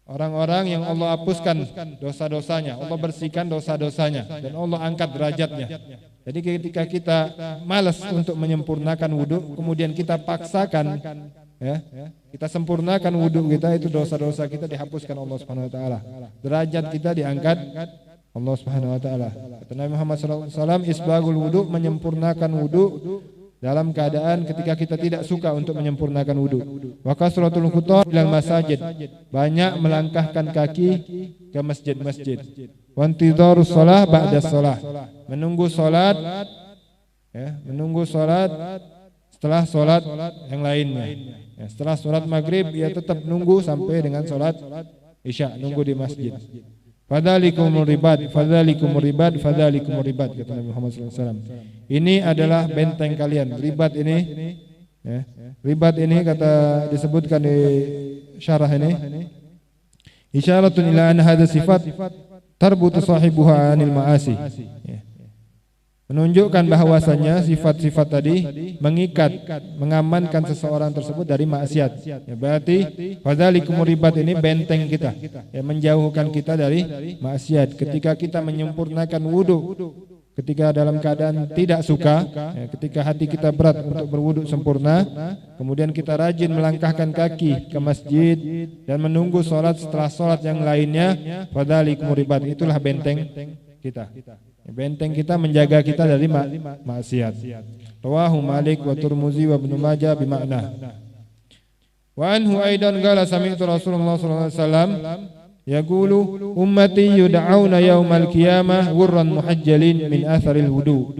orang-orang yang Allah hapuskan dosa-dosanya, Allah bersihkan dosa-dosanya, dan Allah angkat derajatnya. Jadi ketika kita malas untuk menyempurnakan wudu, kemudian kita paksakan, ya, kita sempurnakan wudu kita, itu dosa-dosa kita dihapuskan Allah Subhanahu wa taala. Derajat kita diangkat Allah Subhanahu wa taala. Kata Nabi Muhammad SAW, isbagul wudu, menyempurnakan wudu dalam keadaan ketika kita tidak suka untuk menyempurnakan wudu. Wa kasratul khuta ilal masajid, banyak melangkahkan kaki ke masjid-masjid. Wa intidharus shalah ba'da shalah, menunggu salat, ya, menunggu salat setelah salat yang lainnya. Ya, setelah salat maghrib ya tetap nunggu sampai dengan salat isya, nunggu di masjid. Fadzalikumur ribat, fadzalikumur ribat, fadzalikumur ribat, kata Nabi Muhammad SAW. Ini adalah benteng kalian. Ribat ini, ya, ribat ini kata disebutkan di syarah ini, isyaratun ila an hadza sifat tarbutu sahibuha anil ma'asi. Ya. Menunjukkan bahwasannya sifat-sifat tadi mengikat, mengamankan seseorang tersebut dari maksiat. Ya, berarti fadzalikumur ribat ini benteng kita, ya, menjauhkan kita dari maksiat. Ketika kita menyempurnakan wudu, ketika dalam keadaan tidak suka, ya, ketika hati kita berat untuk berwudu sempurna, kemudian kita rajin melangkahkan kaki ke masjid dan menunggu sholat setelah sholat yang lainnya, fadzalikumur ribat, itulah benteng kita. Benteng kita menjaga kita dari maksiat. Rawahu Malik wa Tirmidzi wa Ibnu Majah bimakna. Wa anhu aidan qala sami'tu Rasulullah sallallahu alaihi wasallam yaqulu ummati yud'auna yaumal qiyamah ghurran muhajjalin min atharil wudu.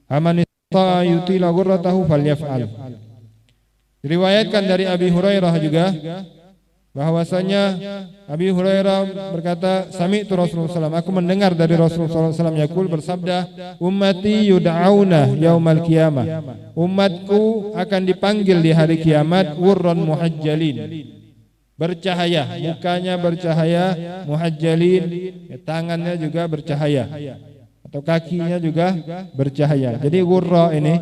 Aman istata'a yutila ghurratahu falyaf'al. Diriwayatkan dari Abi Hurairah juga, bahwasanya Abi Hurairah berkata, sami'tu Rasulullah SAW, aku mendengar dari Rasulullah SAW yaqul, bersabda, ummati yud'auna yaumal qiyamah, umatku akan dipanggil di hari kiamat ghurran muhajjalin, bercahaya, mukanya bercahaya, muhajjalin, tangannya juga bercahaya atau kakinya juga bercahaya. Jadi ghurra ini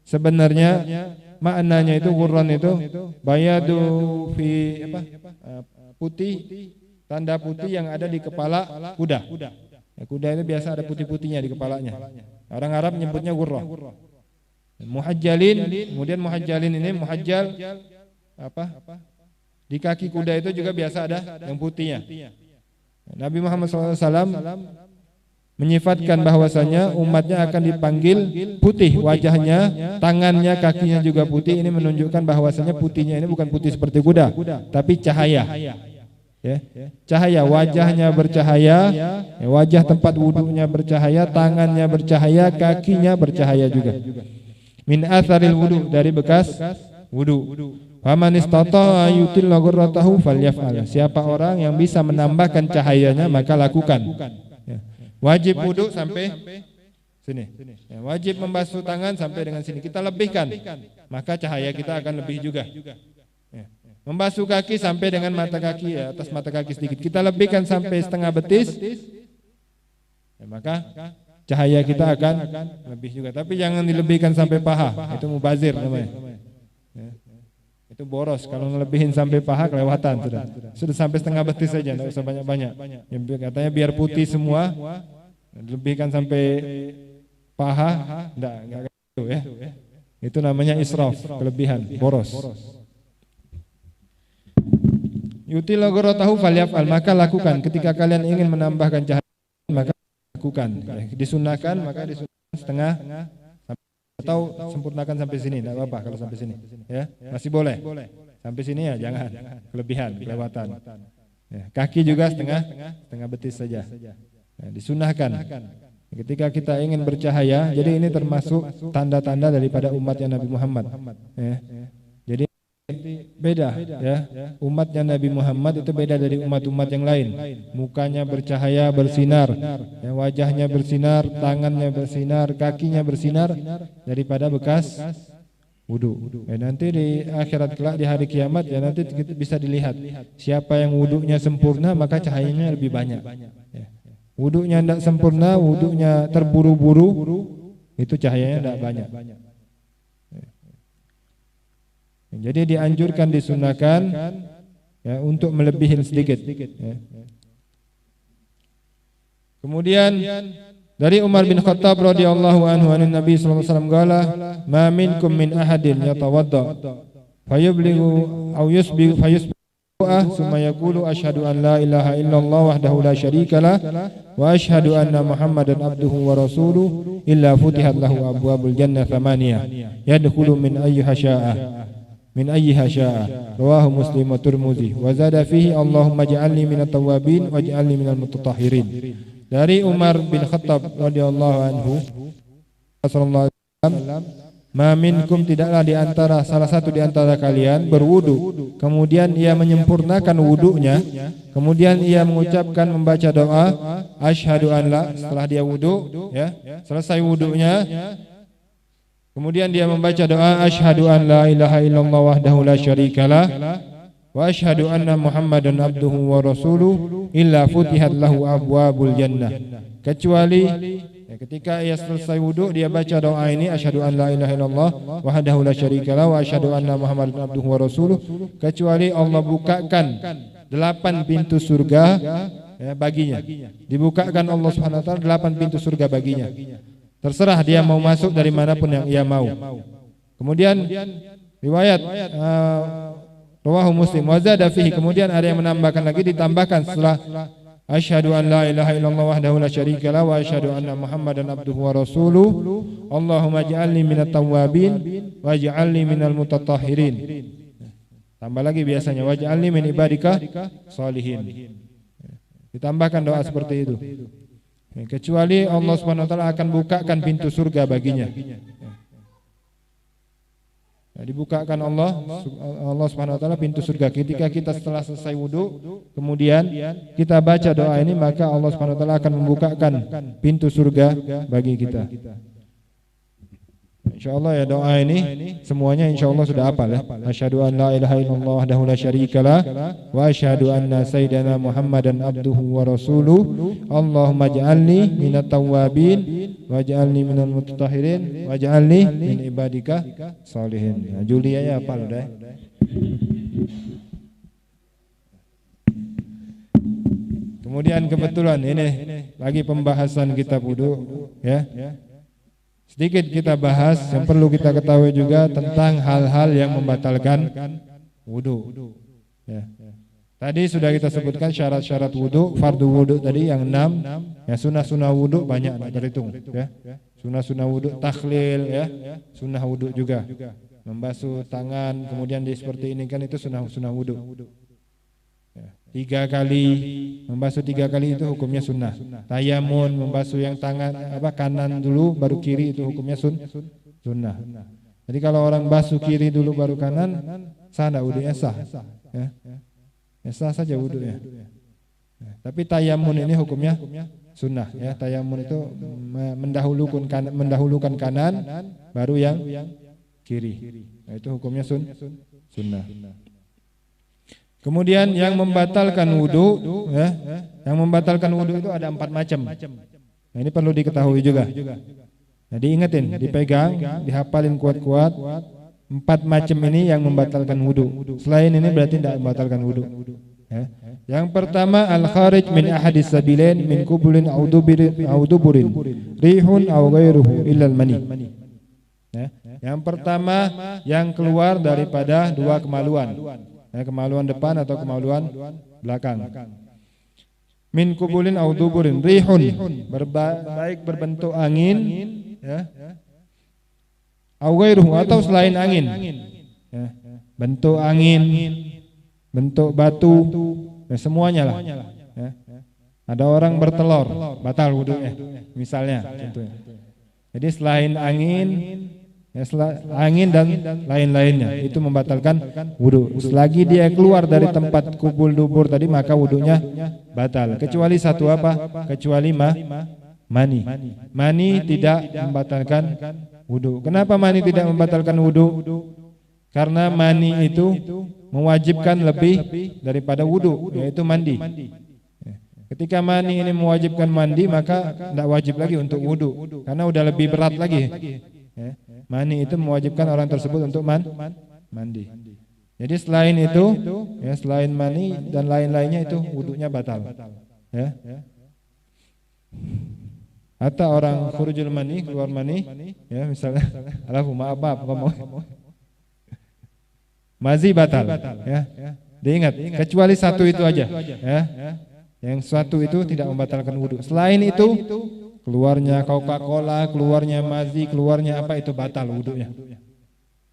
sebenarnya maknanya itu ghurran itu bayadu fi putih, tanda putih yang ada di kepala kuda. Ya, kuda itu biasa ada putih-putihnya di kepalanya. Orang Arab menyebutnya ghurra. Muhajjalin, kemudian muhajjalin ini muhajjal apa? Di kaki kuda itu juga biasa ada yang putihnya. Nabi Muhammad SAW menyifatkan bahwasanya umatnya akan dipanggil putih wajahnya, tangannya, kakinya juga putih. Ini menunjukkan bahwasanya putihnya ini bukan putih seperti kuda, tapi cahaya. Ya, cahaya, wajahnya bercahaya, ya, wajah tempat wudunya bercahaya, tangannya bercahaya, kakinya bercahaya juga. Min atharil wudu, dari bekas wudu. Faman istata'a yutil ghurratahu falyaf'al. Siapa orang yang bisa menambahkan cahayanya maka lakukan. Ya. Wajib wudu sampai sini. Ya, wajib membasuh tangan sampai dengan sini. Kita lebihkan, maka cahaya kita akan lebih juga. Ya. Membasuh kaki sampai dengan mata kaki, ya, atas mata kaki sedikit. Kita lebihkan sampai setengah betis, ya, maka cahaya kita akan lebih juga. Tapi jangan dilebihkan sampai paha, itu mubazir namanya. Ya. Itu boros, kalau ngelebihin sampai paha kelewatan sudah sampai setengah betis saja, tidak usah banyak-banyak. Yang katanya biar putih semua, dilebihkan sampai paha, enggak gitu ya. Itu namanya israf, kelebihan, boros. Yutil ghurratahu falyaf'al, maka lakukan. Ketika kalian ingin menambahkan cahaya maka lakukan. Disunahkan maka disunahkan setengah atau sempurnakan sampai sini, tidak apa-apa kalau sampai sini, ya masih boleh. Sampai sini ya jangan kelebihan, kelewatan. Ya, kaki juga setengah betis saja. Ya, disunahkan. Ketika kita ingin bercahaya, jadi ini termasuk tanda-tanda daripada umatnya Nabi Muhammad. Ya. Jadi beda, ya. Umatnya Nabi Muhammad itu beda dari umat-umat yang lain. Mukanya bercahaya, bersinar, ya, wajahnya bersinar, tangannya bersinar, kakinya bersinar daripada bekas wudu. Ya, nanti di akhirat kelak di hari kiamat ya nanti kita bisa dilihat siapa yang wudunya sempurna maka cahayanya lebih banyak. Ya. Wudunya tidak sempurna, wudunya terburu-buru, itu cahayanya tidak banyak. Jadi dianjurkan, disunahkan ya, untuk melebihin sedikit. Ya. Kemudian dari Umar bin Khattab radhiyallahu anhu anin Nabi sallallahu alaihi wasallam qala, "Ma minkum min ahadin yatawadda fayublighu aw yusbighu summa yaqulu asyhadu an la ilaha illallah wahdahu la syarika lah wa asyhadu anna Muhammadan abduhu wa rasuluhu illa futihat lahu abwabul jannah thamaniyah yadkhulu min ayyiha syaa rawahu Muslim wa Tirmidzi wa zada fihi Allahumma ij'alni minat tawwabin waj'alni minal mutatahhirin. Dari Umar bin Khattab radhiyallahu anhu sallallahu alaihi wasallam, ma minkum, tidaklah di antara salah satu di antara kalian berwudu kemudian ia menyempurnakan wudunya, kemudian ia mengucapkan membaca doa asyhadu an la, setelah dia wudu ya, selesai wudunya kemudian dia membaca doa asyhadu an la ilaha illallah wahdahu la syarikalah wa asyhadu anna Muhammadan abduhu wa rasuluhu illa futihat lahu abwabul jannah, kecuali ya, ketika ia selesai wudu dia baca doa ini asyhadu an la ilaha illallah wahdahu la syarikalah wa asyhadu anna Muhammadan abduhu wa rasuluhu, kecuali Allah bukakan 8 pintu surga ya, baginya. Dibukakan Allah Subhanahu wa taala 8 pintu surga baginya. Terserah dia mau masuk dari manapun yang ia mau. Kemudian riwayat rawahu Muslim wa zada fihi, kemudian ada yang menambahkan lagi, ditambahkan setelah asyhadu an la ilaha illallah wahdahu la syarikalah wa asyhadu anna Muhammadan abduhu wa rasuluhu Allahumma ij'alni minat tawwabin waj'alni minal mutatahhirin. Tambah lagi biasanya waj'alni min ibadika sholihin. Ditambahkan doa seperti itu. Kecuali Allah Subhanahu wa taala akan bukakan pintu surga baginya. Ya, dibukakan Allah Subhanahu wa taala pintu surga. Ketika kita setelah selesai wudu, kemudian kita baca doa ini, maka Allah Subhanahu wa taala akan membukakan pintu surga bagi kita. Insyaallah ya, doa ini semuanya insyaallah sudah hafal ya. Asyhadu an la ilaha illallah wahdahu la syarikalah wa asyhadu anna sayyidana Muhammadan abduhu wa rasuluh. Allahumma ij'alni minat tawwabin waj'alni minal mutatahhirin waj'alni min ibadika sholihin. Nah, Julia ya hafal udah. Kemudian kebetulan ini lagi pembahasan kitab wudu ya. Sedikit kita bahas yang perlu kita ketahui juga tentang hal-hal yang membatalkan wudu. Ya. Tadi sudah kita sebutkan syarat-syarat wudu, fardu wudu tadi yang 6, ya sunnah-sunnah wudu banyak terhitung. Ya. Sunnah-sunnah wudu takhlil, ya, sunnah wudu juga. Membasuh tangan, kemudian seperti ini kan itu sunnah wudu. 3 kali membasuh 3 kali itu hukumnya sunnah. Tayamun membasuh yang tangan kanan dulu baru kiri itu hukumnya sunnah. Jadi kalau orang basuh kiri dulu baru kanan, sah enggak wudunya? Sah. Ya. Sah saja wudunya. Tapi tayamun ini hukumnya sunnah ya. Tayamun itu mendahulukan kanan baru yang kiri. Nah, itu hukumnya sunnah. Kemudian yang membatalkan wudu, ya, yang membatalkan wudu itu ada 4 macam. Nah, ini perlu diketahui juga. Jadi ingetin, dipegang, dihafalin kuat-kuat. 4 macam ini yang membatalkan wudu. Selain ini berarti tidak membatalkan wudu. Ya. Yang pertama al-kharij min ahadis sabilain min qubulin aw duburin rihun aw ghairuhu illa al-mani. Ya. Yang pertama yang keluar daripada 2 kemaluan. Kemaluan depan atau kemaluan belakang. Min kubulin au duburin rihun, baik berbentuk angin ya. Au ghairuhu atau selain angin. Ya. Bentuk angin, bentuk batu, ya, semuanya lah. Ya. Ada orang bertelur, batal wudunya misalnya contohnya. Jadi selain angin, ya, angin dan lain-lainnya itu membatalkan wudu. Selagi dia keluar dari tempat kubul dubur tadi maka wudunya batal. Kecuali satu apa? Kecuali mani. Mani tidak membatalkan wudu. Kenapa mani tidak membatalkan wudu? Karena mani itu mewajibkan lebih daripada wudu, yaitu mandi. Ketika mani ini mewajibkan mandi maka tidak wajib lagi untuk wudu, karena udah lebih berat lagi. Mani itu mewajibkan orang tersebut untuk mandi. Jadi selain itu, ya, selain mani dan lain-lainnya itu wudunya batal. Ya. Atau orang khurujul mani, keluar mani, ya misalnya, Allahumma maaf ngomong, mazi batal. Ya. Diingat, kecuali satu itu aja. Ya. Yang satu itu tidak membatalkan wudu. Selain itu, keluarnya Coca-Cola, keluarnya mazi, keluarnya apa itu batal wudunya.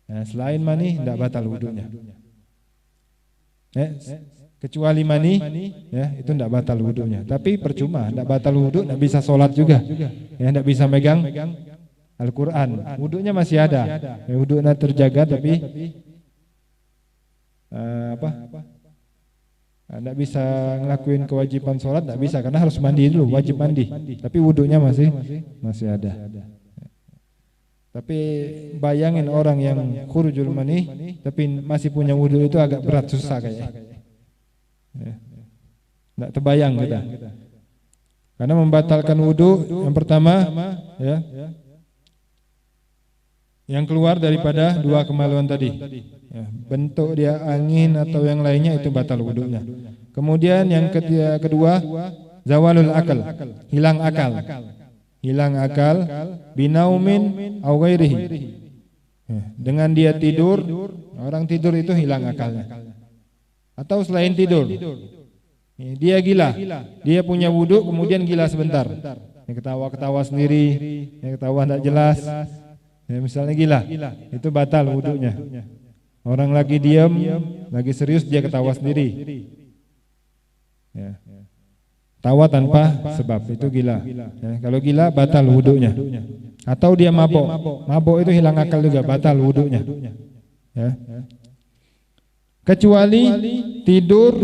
Nah, selain mani tidak batal wudunya. Kecuali mani, ya itu tidak batal wudunya. Tapi percuma, tidak batal wudu, tidak bisa sholat juga. Ya, tidak bisa megang Al-Quran. Wudunya masih ada. Ya, wudunya terjaga, tapi tidak bisa ngelakuin kewajiban sholat, tidak bisa karena harus mandi dulu, wajib mandi. Tapi wudunya masih ada. Tapi bayangin orang yang khurujul mani tapi masih punya wudu itu agak berat, susah kayaknya. Tidak terbayang kita. Karena membatalkan wudu yang pertama, ya, yang keluar daripada 2 kemaluan tadi. Ya, bentuk dia angin atau yang lainnya itu batal wudunya. Kemudian yang kedua zawalul akal, hilang akal. Hilang akal binaumin au ghairihi. Ya, dengan dia tidur, orang tidur itu hilang akalnya. Atau selain tidur, ya, dia gila. Dia punya wudu kemudian gila sebentar. Ya, ketawa-ketawa sendiri, ya, ketawa tidak jelas. Ya, misalnya gila, itu batal wudunya. Orang lagi diam, lagi serius dia ketawa sendiri. Ya. Tawa tanpa sebab itu gila. Ya, kalau gila batal wudunya. Atau dia mabok. Mabok itu hilang akal juga, batal wudunya. Ya. Kecuali tidur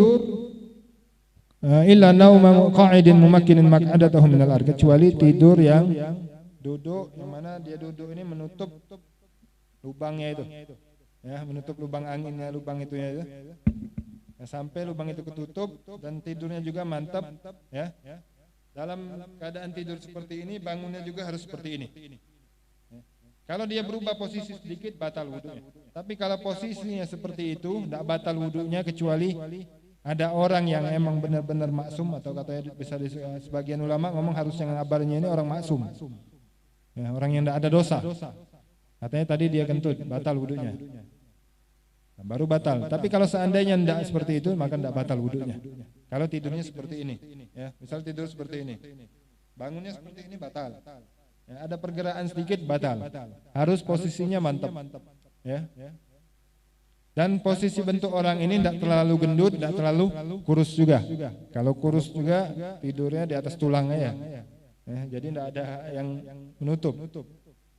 illa nauma qa'idin mumakkinin maq'adatahu minal ard, kecuali tidur yang duduk, yang mana dia duduk ini menutup lubangnya itu. Ya, menutup lubang anginnya, lubang itu ya. Ya, sampai lubang itu ketutup dan tidurnya juga mantap ya. Dalam keadaan tidur seperti ini, bangunnya juga harus seperti ini. Kalau dia berubah posisi sedikit, batal wudunya. Tapi kalau posisinya seperti itu, tidak batal wudunya, kecuali ada orang yang emang benar-benar maksum, atau katanya bisa sebagian ulama ngomong harus yang ngabarnya ini orang maksum, ya, orang yang tidak ada dosa. Katanya tadi dia kentut, batal wudunya. Nah, baru batal. Tapi kalau seandainya tidak seperti itu, maka tidak batal wudunya. Kalau tidurnya seperti ini, ya, misal tidur seperti ini, bangunnya seperti ini, batal. Ya, ada pergerakan sedikit, batal. Harus posisinya mantap. Ya. Dan posisi bentuk orang ini tidak terlalu gendut, tidak terlalu kurus juga. Kalau kurus juga tidurnya di atas tulang aja. Ya, jadi tidak ada yang menutup.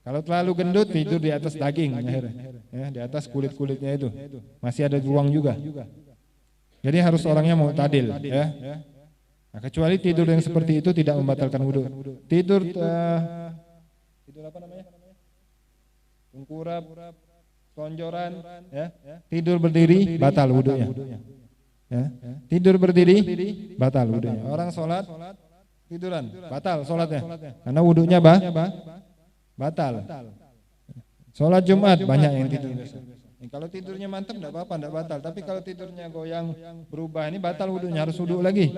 Kalau terlalu gendut tidur di atas daging, ya, di atas kulit-kulitnya itu. Masih ada ruang juga. Jadi harus orangnya mu'tadil, ya. Nah, kecuali tidur yang seperti itu tidak membatalkan wudu. Tidur apa namanya? Tengkurap, tonjoran, ya. Tidur berdiri batal wudunya. Ya. Tidur berdiri batal wudunya. Orang sholat tiduran batal sholatnya. Karena wudunya batal. Sholat Jumat banyak yang tidur. Kalau tidurnya mantap tidak apa-apa, tidak batal. Tapi kalau tidurnya goyang berubah ini batal wudunya, harus wudu lagi.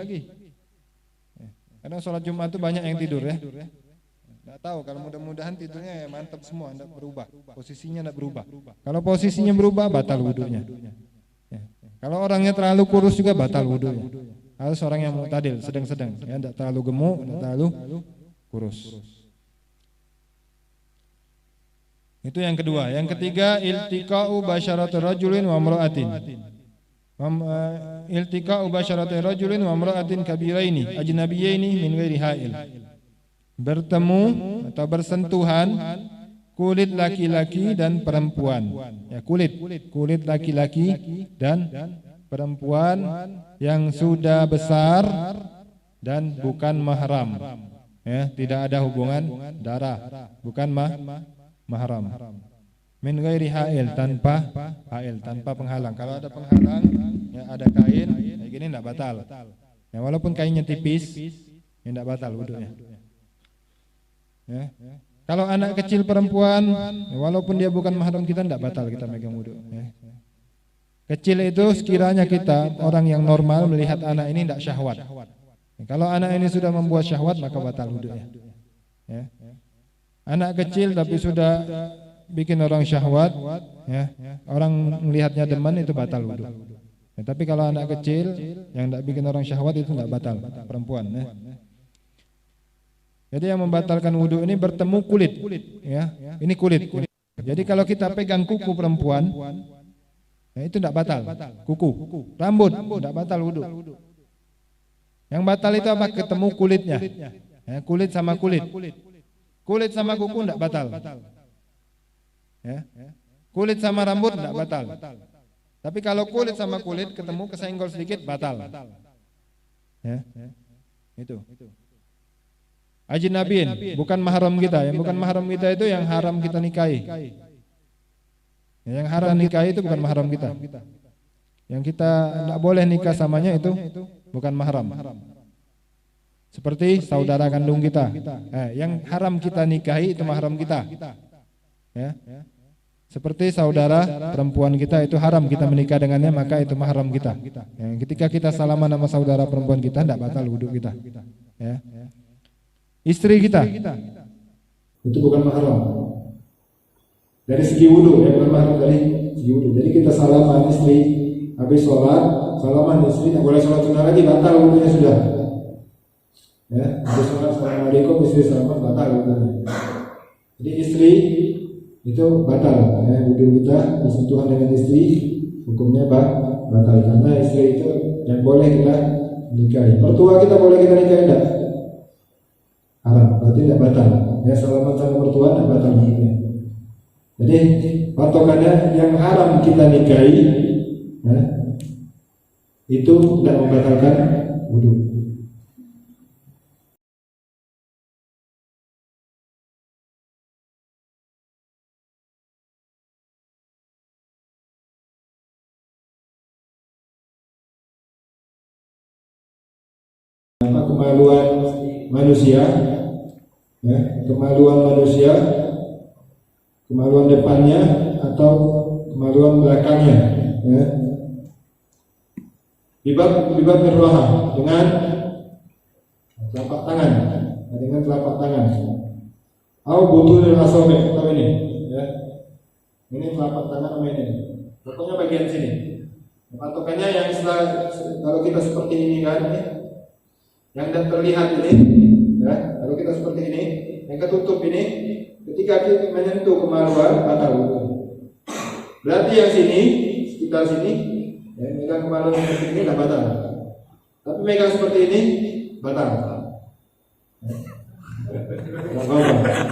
Karena sholat Jumat itu banyak yang tidur ya. Tidak tahu, kalau mudah-mudahan tidurnya ya mantap semua, tidak berubah. Posisinya tidak berubah. Kalau posisinya berubah, batal wudunya. Ya. Kalau orangnya terlalu kurus juga batal wudunya. Harus orang yang mu'tadil, sedang-sedang. Ya, tidak terlalu gemuk, tidak terlalu kurus. Itu yang kedua. Yang ketiga, iltiqa'u basyarati rajulin wa imra'atin. Iltiqa'u basyarati rajulin wa imra'atin kabiraini ajnabiyaini min ghairi ha'il. Bertemu atau bersentuhan kulit laki-laki dan perempuan. Ya, kulit laki-laki dan perempuan yang sudah besar dan bukan mahram. Ya, tidak ada hubungan darah, bukan mahram. Min ghairi ha'il, tanpa penghalang. Kalau ada penghalang, ya ada kain, kayak gini tidak batal. Ya, walaupun kainnya tipis, ya tidak batal wudunya. Ya. Kalau anak kecil perempuan, ya, walaupun dia bukan mahram kita, tidak batal kita megang wudu. Ya. Kecil itu sekiranya kita orang yang normal melihat anak ini tidak syahwat. Ya, kalau anak ini sudah membuat syahwat, maka batal wudunya. Ya. Anak kecil tapi sudah bikin orang syahwat, ya, orang melihatnya deman, itu batal wudu. Ya, tapi kalau anak kecil yang tidak bikin orang syahwat itu tidak batal, perempuan. Ya. Jadi yang membatalkan wudu ini bertemu kulit, ya. Ini kulit. Jadi kalau kita pegang kuku perempuan, ya, itu tidak batal. Kuku, rambut tidak batal wudu. Yang batal itu apa? Ketemu kulitnya. Ya, kulit sama kulit. Kulit sama kuku tidak batal. Ya. Kulit sama rambut tidak batal. Tapi kalau kulit sama kulit ketemu kesenggol sedikit, batal. Ya. Itu. Ajnabiin, bukan mahram kita. Yang bukan mahram kita itu yang haram kita nikahi. Yang haram nikahi itu bukan mahram kita. Yang kita tidak boleh nikah samanya itu bukan mahram. Seperti saudara kandung kita. Yang haram kita nikahi itu mahram kita. Ya. Seperti saudara perempuan kita itu haram kita menikah dengannya, maka itu mahram kita. Ya. Ketika kita salaman sama saudara perempuan kita, tidak batal wudu kita. Ya. Istri kita itu bukan mahram dari segi wudu, ya, bukan mahram dari segi wudu. Jadi kita salaman istri habis sholat, salaman istri tidak boleh sholat sunnah lagi, batal wudunya sudah. Ya, habis sholat assalamualaikum, istri salaman, batal wudunya. Jadi istri itu batal, ya, wudu kita bersentuhan dengan istri hukumnya batal, karena istri itu yang boleh kita nikahi. Mertua kita boleh kita nikahi enggak? Haram, berarti tidak batal. Ya, salaman sama mertua tidak batal wudhunya. Jadi patokannya yang haram kita nikahi, ya, itu tidak membatalkan wudu. Apa kemaluan manusia, ya, kemaluan manusia, kemaluan depannya atau kemaluan belakangnya, ya. Bibab berroha dengan telapak tangan, dengan telapak tangan. Au butuh dan asobe, atau ini, ya. Ini telapak tangan sama ini. Pokoknya bagian sini. Patokannya yang setelah, kalau kita seperti ini kan, yang tidak terlihat ini, ya. Kalau kita seperti ini, yang ketutup ini, ketika kita menyentuh kemaluan batal wudu. Berarti yang sini, sekitar sini, ya, megang kemaluan seperti ini tidak batal. Tapi megang seperti ini batal.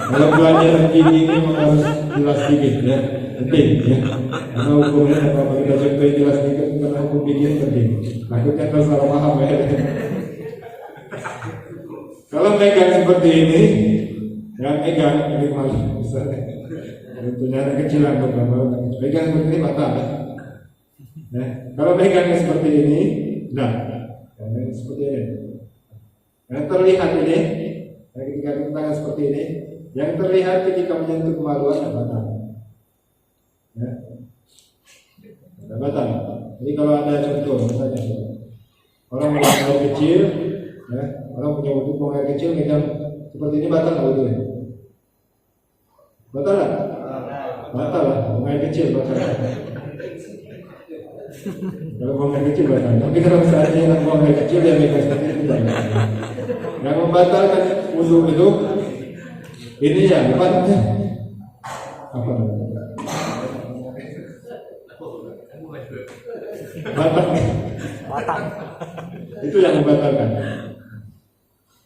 Kalau belajar begini ini harus jelas sedikit, ya, penting, ya. Karena hukumnya apa kita contohin jelas sedikit karena hukum bikin penting. Takutnya kalau salah paham, ya. Kalau megang seperti ini, ya megang ini malah besar. Tentunya anak kecil yang beberapa megang seperti ini batal, ya. Kalau megangnya seperti ini, nah, seperti ini. Yang terlihat ini, ketika tangan seperti ini, yang terlihat ketika menyentuh kemaluan batal, ya, batal. Jadi kalau ada contoh, misalnya orang buang air kecil, ya, orang punya wudu buang air kecil, megang seperti ini batal nggak wudunya? Batal lah, batal lah, buang air kecil batal. Kalau buang air kecil batal. Tapi kalau misalnya nak buang air kecil dia megang seperti itu batal. Yang membatalkan wudu itu ini ya, depannya apa namanya? Batang. Itu yang membatalkan.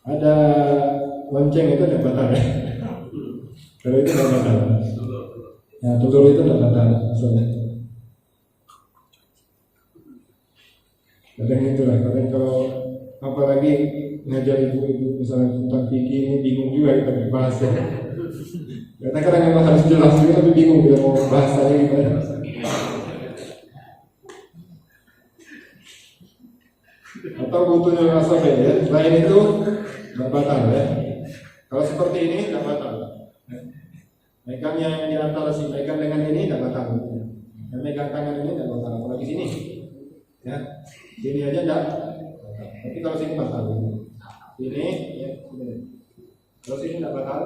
Ada lonceng itu tidak batal, ya. Kalau itu tidak batal. Ya, telur itu tidak batal maksudnya. Kadang itulah, kadang kalau apalagi ngajar ibu-ibu misalnya tentang fikih ini bingung juga kita bahasnya. Karena kadang memang harus jelas juga tapi bingung kita mau bahasanya gimana. Atau butuhnya rasa beda, ya. Selain itu tidak batal, ya. Kalau seperti ini tidak batal. Megangnya yang di antara si megang dengan ini tidak batal. Yang megang tangan ini tidak batal. Apalagi sini, ya. Sini aja tidak. Tapi kalau sini batal. Ini, ya, sini. Kalau sini tidak batal.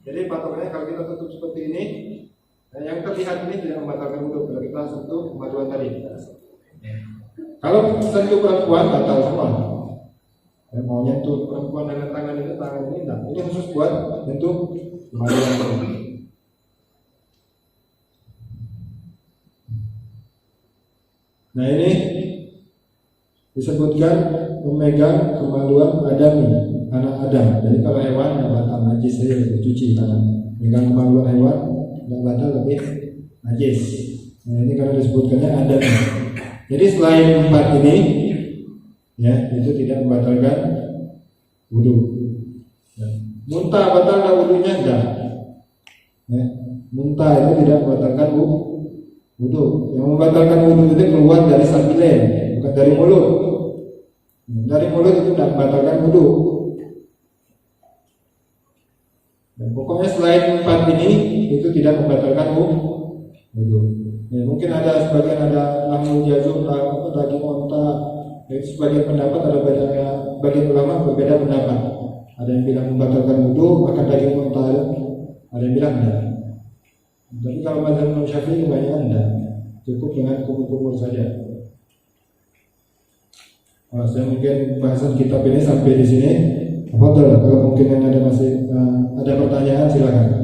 Jadi patokannya kalau kita tutup seperti ini, yang terlihat ini tidak membatalkan wudu. Kalau kita sentuh kemaluan tadi. Kalau sentuh perempuan batal semua. Mau nyentuh perempuan dengan tangan itu, tangan ini tidak. Ini khusus buat nyentuh kemaluan tadi. Nah ini disebutkan memegang kemaluan Adami, anak Adam. Jadi kalau hewan tidak batal, najis saja dicuci tangan. Megang kemaluan hewan tidak batal tapi najis. Nah ini karena disebutkannya Adami. Jadi selain 4 ini, ya, itu tidak membatalkan wudu. Ya. Muntah batal nggak wudunya? Enggak. Ya. Muntah itu tidak membatalkan wudu. Yang membatalkan wudu itu keluar dari sapilen, bukan dari mulut. Dari mulut itu tidak membatalkan wudu. Dan pokoknya selain 4 ini itu tidak membatalkan wudu. Ya, mungkin ada sebagian ada lahmul jazur, daging onta. Itu sebagian pendapat ada bedanya, bagian ulama berbeda pendapat. Ada yang bilang membatalkan wudu, maka daging onta. Ada yang bilang enggak. Tapi kalau mazhab Imam Syafi'i kebanyakan enggak. Cukup dengan kumur-kumur saja. Nah, saya mungkin bahasan kitab ini sampai di sini. Fadhal, kalau mungkin yang ada masih ada pertanyaan silakan.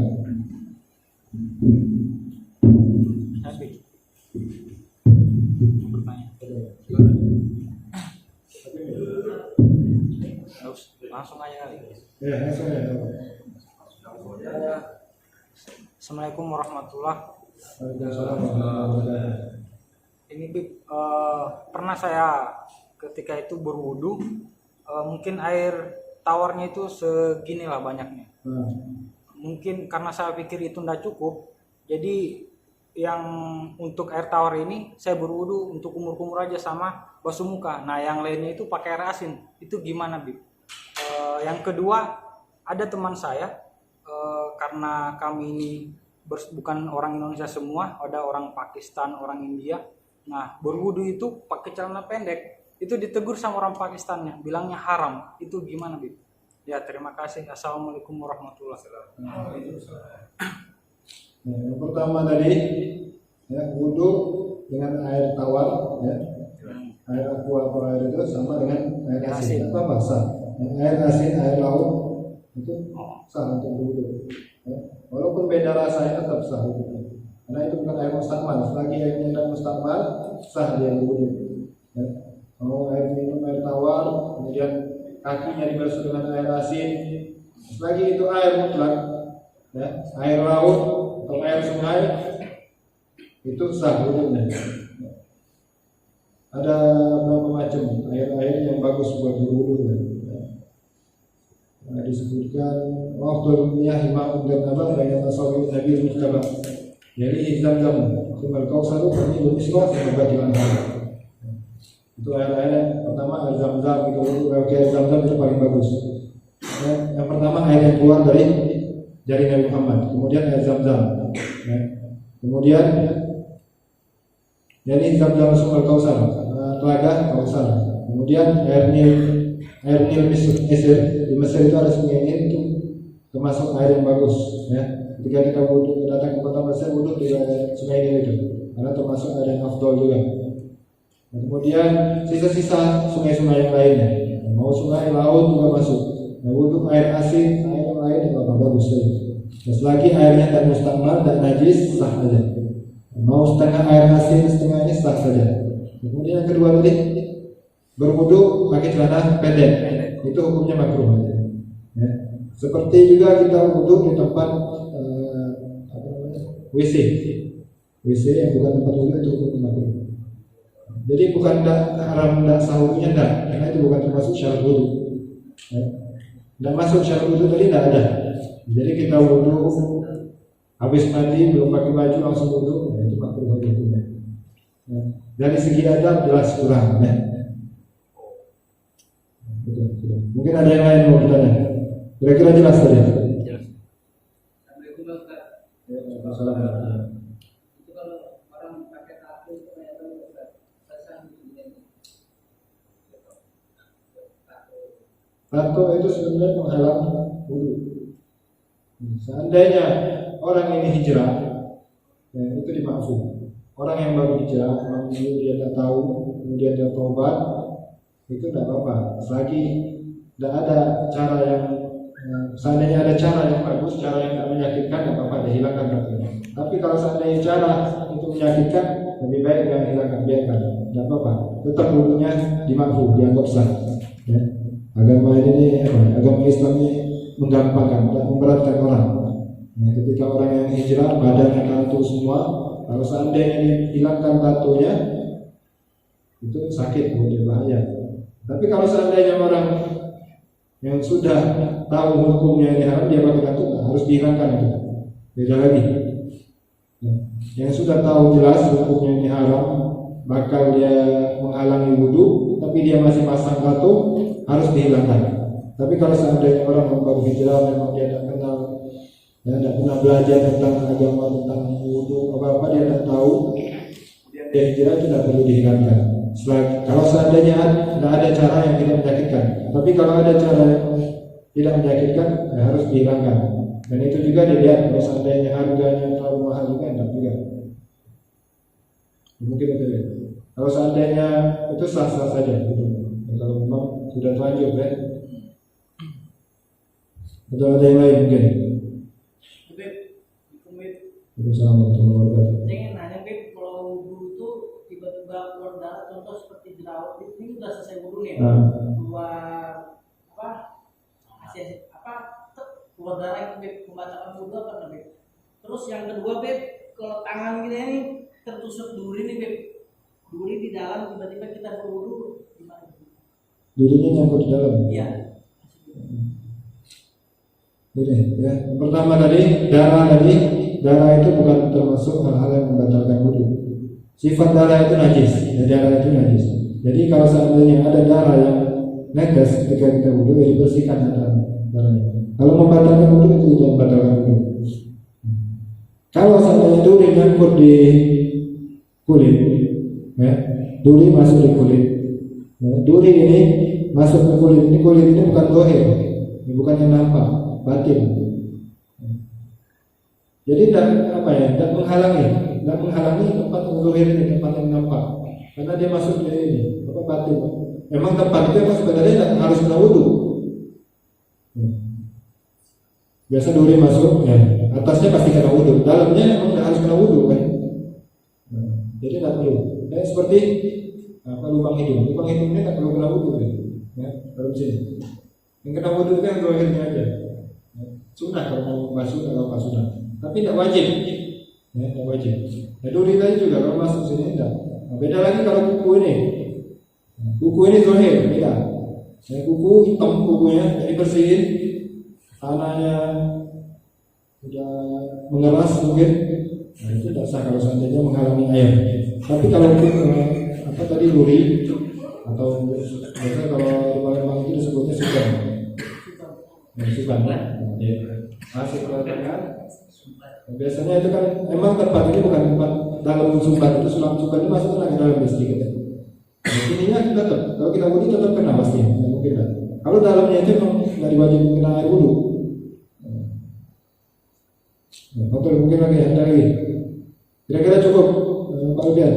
Langsung aja kali. Ya, langsung aja. Assalamualaikum warahmatullahi Waalaikumsalam. Ini Bib, pernah saya ketika itu berwudu, mungkin air tawarnya itu segini lah banyaknya. Mungkin karena saya pikir itu tidak cukup, jadi yang untuk air tawar ini saya berwudu untuk kumur-kumur aja sama basuh muka. Nah yang lainnya itu pakai air asin. Itu gimana Bib? Yang kedua, ada teman saya, karena kami ini bukan orang Indonesia semua, ada orang Pakistan, orang India. Nah berwudu itu pakai celana pendek, itu ditegur sama orang Pakistannya, bilangnya haram. Itu gimana Bib? Ya terima kasih. Assalamualaikum warahmatullahi wabarakatuh. Yang pertama tadi, ya, wudu dengan air tawar, ya, air aqua atau air itu sama dengan air asin. Apa sah? Air asin, air laut itu sah untuk wudu. Ya. Walaupun beda rasanya tetap sah wudu. Karena itu bukan air mustakmal. Selagi airnya tidak mustakmal, sah dia wudu. Ya. Mau air minum air tawar, kemudian kakinya dibasuh dengan air asin, selagi itu air mutlak, ya, air laut atau air sungai, itu sah wudunya. Ada beberapa macam air-air yang bagus buat wudu. Nah, disebutkan wafdul miyah ma'un dan apa banyak asabi nabi mujtaba. Jadi Zam-Zam, sumber Kautsar ini berislah sama bagian hal. Itu air-air yang pertama air Zam-Zam itu air Zam-Zam itu paling bagus. Yang pertama air yang keluar dari Nabi Muhammad, kemudian air Zam-Zam. Kemudian jadi Zam-Zam sumber Kautsar, telaga Kautsar. Kemudian air Nil Mesir, di Mesir itu ada sungai Nil, itu termasuk air yang bagus, ya. Ketika kita wudu datang ke kota Mesir, wudu di sungai Nil itu, karena termasuk air yang afdol juga. Nah, kemudian sisa-sisa sungai-sungai yang lainnya, mau sungai laut juga masuk. Nah, wudu air asin, air yang lain juga bagus juga. Terus lagi airnya tak mustakmal, tak najis, sah saja. Mau setengah air asin, setengahnya sah saja. Kemudian yang kedua tadi, berwudu pakai celana pendek, itu hukumnya makruh. Ya. Seperti juga kita wudu di tempat WC yang bukan tempat wudu, itu hukumnya makruh. Jadi bukan haram tidak sahurnya tidak, karena itu bukan termasuk syarat wudu. Ya. Tidak masuk syarat wudu tadi tidak ada. Jadi kita wudu habis mandi belum pakai baju langsung wudu, ya, itu makruh hukumnya. Ya. Dari segi adab jelas kurang. Ya. Mungkin ada yang lain mau bertanya. Kira-kira jelas tadi? Jelas. Itu kalau orang pakai tato itu kayak basah Tato itu sebenarnya menghalang wudu. Seandainya orang ini hijrah, ya, itu dimaafkan. Orang yang baru hijrah, orang dia tidak tahu, kemudian dia taubat, itu tidak apa-apa. Selagi tidak ada cara yang seandainya ada cara yang bagus, cara yang tidak menyakitkan, tidak apa-apa, dihilangkan tatanya. Tapi kalau seandainya cara itu menyakitkan, lebih baik dia hilangkan, biarkan, tidak apa-apa. Tetap wudunya dimaafkan, dianggap sah. Ya. Agama ini, agama Islam ini menggampangkan, tidak memberatkan orang. Nah, ketika orang yang hijrah, badannya tato semua, kalau seandainya dihilangkan tatonya, itu sakit, boleh bahaya. Tapi kalau seandainya orang yang sudah tahu hukumnya ini haram, dia pakai tato, harus dihilangkan itu. Beda lagi. Yang sudah tahu jelas hukumnya ini haram, bakal dia menghalangi wudu, tapi dia masih pasang tato, harus dihilangkan. Tapi kalau seandainya orang yang baru hijrah, memang dia tidak kenal, ya, tidak pernah belajar tentang agama, tentang wudu, apa-apa dia tidak tahu, dia hijrah itu tidak perlu dihilangkan. Kalau seandainya tidak ada cara yang tidak menyakitkan, tapi kalau ada cara yang tidak menyakitkan, ya harus dihilangkan. Dan itu juga dilihat kalau seandainya harganya terlalu mahal juga, tidak juga. Mungkin itu ya. Kalau seandainya itu sah-sah saja, gitu. Ya, kalau memang sudah terlanjur, ya. Betul, ada yang lain mungkin. Waalaikumsalam warahmatullahi wabarakatuh. Saya nanya Beb, kalau wudu itu tiba-tiba keluar darah, contoh seperti jerawat, ini udah selesai wudu nih, keluar keluar darah itu Beb, membatalkan wudu apa Beb? Terus yang kedua Beb, kalau tangan kita ini tertusuk duri nih Beb, duri di dalam tiba-tiba kita berwudu gimana? Durinya nyangkut di dalam. Iya. Ini ya. Pertama tadi darah itu bukan termasuk hal-hal yang membatalkan wudu. Sifat darah itu najis, darah itu najis. Jadi kalau seandainya ada darah yang netes ketika kita wudu, ya dibersihkan darahnya. Kalau membatalkan wudu itu tidak membatalkan wudu. Kalau seandainya duri nyangkut di kulit, ya, duri masuk di kulit. Ya, duri ini masuk ke kulit ini bukan zahir, ini bukan yang nampak, batin. Jadi tidak menghalangi tempat zahir ini, tempat yang nampak, karena dia masuk di ini, batin. Memang tempat itu memang sebenarnya tidak harus kena wudu. Biasa duri masuk, ya, atasnya pasti kena wudu, dalamnya memang tidak harus kena wudu kan. Jadi tidak perlu. Seperti lubang hidung ini tak perlu kena wudu kan. Ya, dalam sini. Yang kena wudu kan zahirnya aja. Sunnah kalau mau basuh atau apa sunnah. Tapi tidak wajib. Ya, tidak wajib. Nah, duri tadi juga kalau masuk sini tidak. Nah, beda lagi kalau kuku ini. Kuku ini zahir, beda. Ya, kuku hitam kukunya, jadi bersihin. Tanahnya sudah mengeras mungkin. Nah, itu tidak sah kalau seandainya menghalangi air. Tapi kalau tadi duri atau biasanya kalau di Palembang itu disebutnya suban. Suban. Masih perhatikan. Biasanya itu kan memang tempat ini bukan tempat dalam suban, itu sulam suban itu masuk ke dalam sedikit. Ininya tetap kalau kita wudu tetap kena pasti, tidak mungkin kan. Kalau dalamnya itu memang tidak diwajibkan kena air wudu. Betul, mungkin lagi ada lagi. Kira-kira cukup Pak Udian.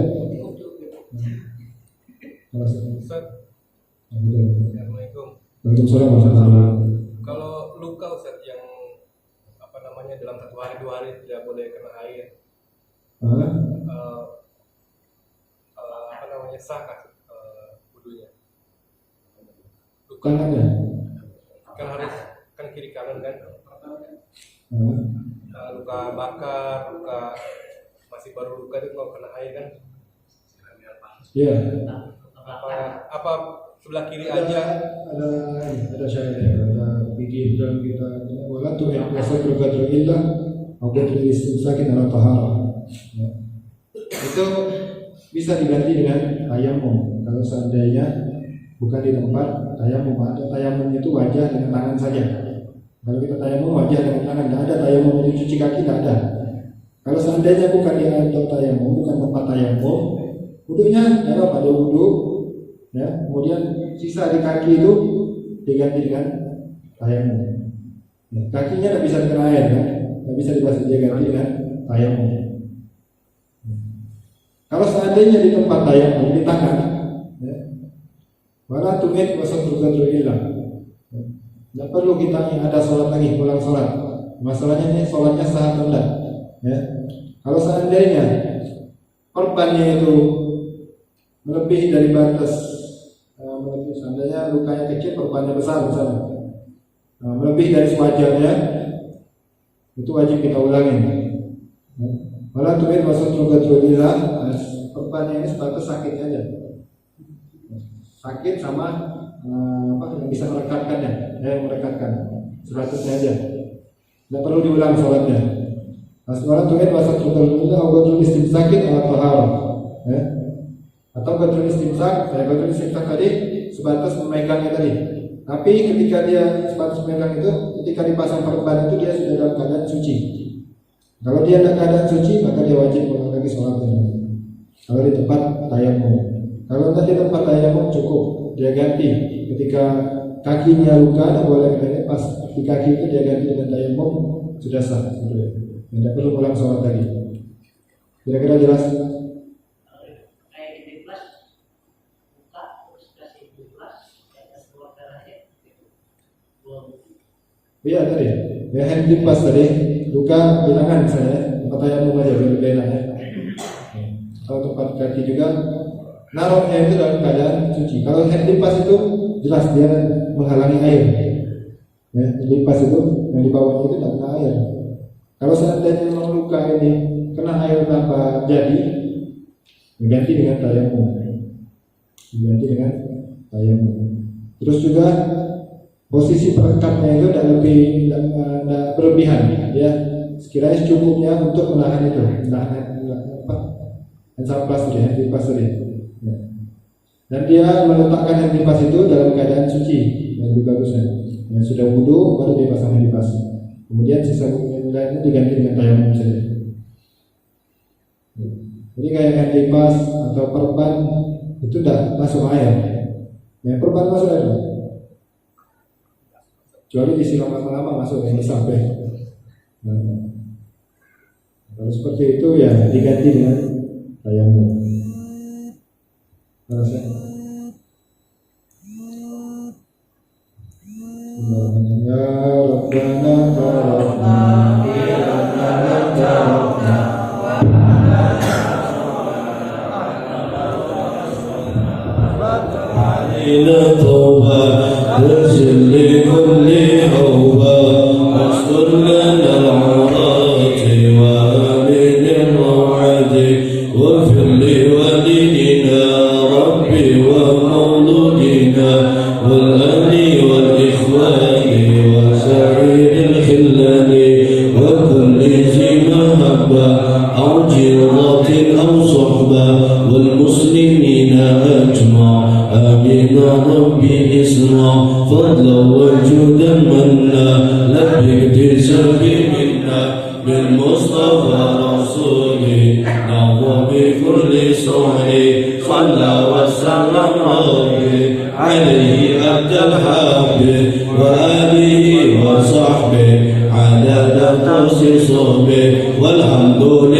Assalamualaikum. Waalaikumsalam. Kalau luka Ustaz yang dalam 1 hari 2 hari tidak boleh kena air. Sah wudunya? Bukan ada. Kan harus kan kiri kanan kan. Luka bakar, luka masih baru luka itu kalau kena air kan. Iya. Apa sebelah kiri aja? Ada syaratnya, ada bikin dan kita wala tu biasa berkadru illah atau istimsakin ala tahara. Itu bisa diganti dengan tayamum. Kalau seandainya bukan di tempat tayamum, ada tayamum itu wajah dengan tangan saja. Kalau kita tayamum wajah dengan tangan, tidak ada tayamum untuk cuci kaki, tidak ada. Kalau seandainya bukan di tempat tayamum, bukan tempat tayamum, wudunya tidak apa-apa, dia wudu, ya. Kemudian sisa di kaki itu diganti dengan tayamum. Ya, kakinya tidak bisa kena air, ya. Tidak bisa dibasuh, dia ganti dengan tayamum. Kalau seandainya di tempat tayamum di tangan, ya, wala tumit wasatruqadru illah. Tidak perlu kita ada sholat lagi, pulang sholat. Masalahnya ini sholatnya sah atau tidak. Ya. Kalau seandainya korbannya itu melebihi dari batas, seandainya lukanya kecil, korbannya besar misalnya, melebihi dari sewajarnya, itu wajib kita ulangi. Malah tuh masuk tergantung korbannya ini sebatas sakit aja, sakit sama yang bisa merekatkannya, merekatkan sebatasnya aja, tidak perlu diulang sholatnya. Malah tuh masuk tergantung istimsakin atau haram, atau betul istimsak, betul istimsak tadi sebatas memegangnya tadi. Tapi ketika dia sebatas memegang itu, ketika dipasang perban itu dia sudah dalam keadaan suci. Kalau dia dalam keadaan suci, maka dia wajib mengulangi lagi sholatnya. Kalau di tempat tayamum, kalau di tempat tayamum cukup dia ganti. Ketika kakinya luka, tidak boleh pas di kaki itu dia ganti dengan tayamum, sudah sah. Tidak perlu ulang sholat lagi. Kira-kira jelas? Iya tadi, ya hand pas tadi luka di tangan misalnya, tempat tayamum aja lebih enak ya. Kalau tempat kaki juga naruhnya itu dalam keadaan suci. Kalau hand pas itu jelas dia menghalangi air. Ya, hand pas itu yang di bawahnya itu tidak kena air. Kalau seandainya memang luka ini kena air tanpa jadi, diganti dengan tayamum. Diganti dengan tayamum. Terus juga posisi perekatnya itu tidak berlebihan, ya. Sekiranya cukupnya untuk menahan itu, menahan antipas ya. Dan dia meletakkan antipas itu dalam keadaan suci, yang lebih bagusnya. Yang sudah wudu baru dia pasang antipas. Kemudian sisa lainnya diganti dengan tayamum saja. Jadi kayak antipas atau perban itu tidak masuk air. Yang perban masuk air. Kecuali disiram lama-lama masuk ini sampai. Kalau seperti itu ya diganti dengan tayamum. Ya Rabbana tarafna إلى توبة تغفر لكل أوبة واستر لنا العورات وآمن الروعة واغفر لوالدنا ربي ومولودنا والأهل والإخوان وسائر الخلان وكل ذي محبة أو جيرة أو صحبة والمسلمين أجمع آمين ربي اسمع فضلا وجودا منا لبك تسبي منا بالمصطفى رسولي نهض بكل صحي صلى وسلم ربي عليه أدى الحب وآله وصحبه عدد تخصيصه والحمد لله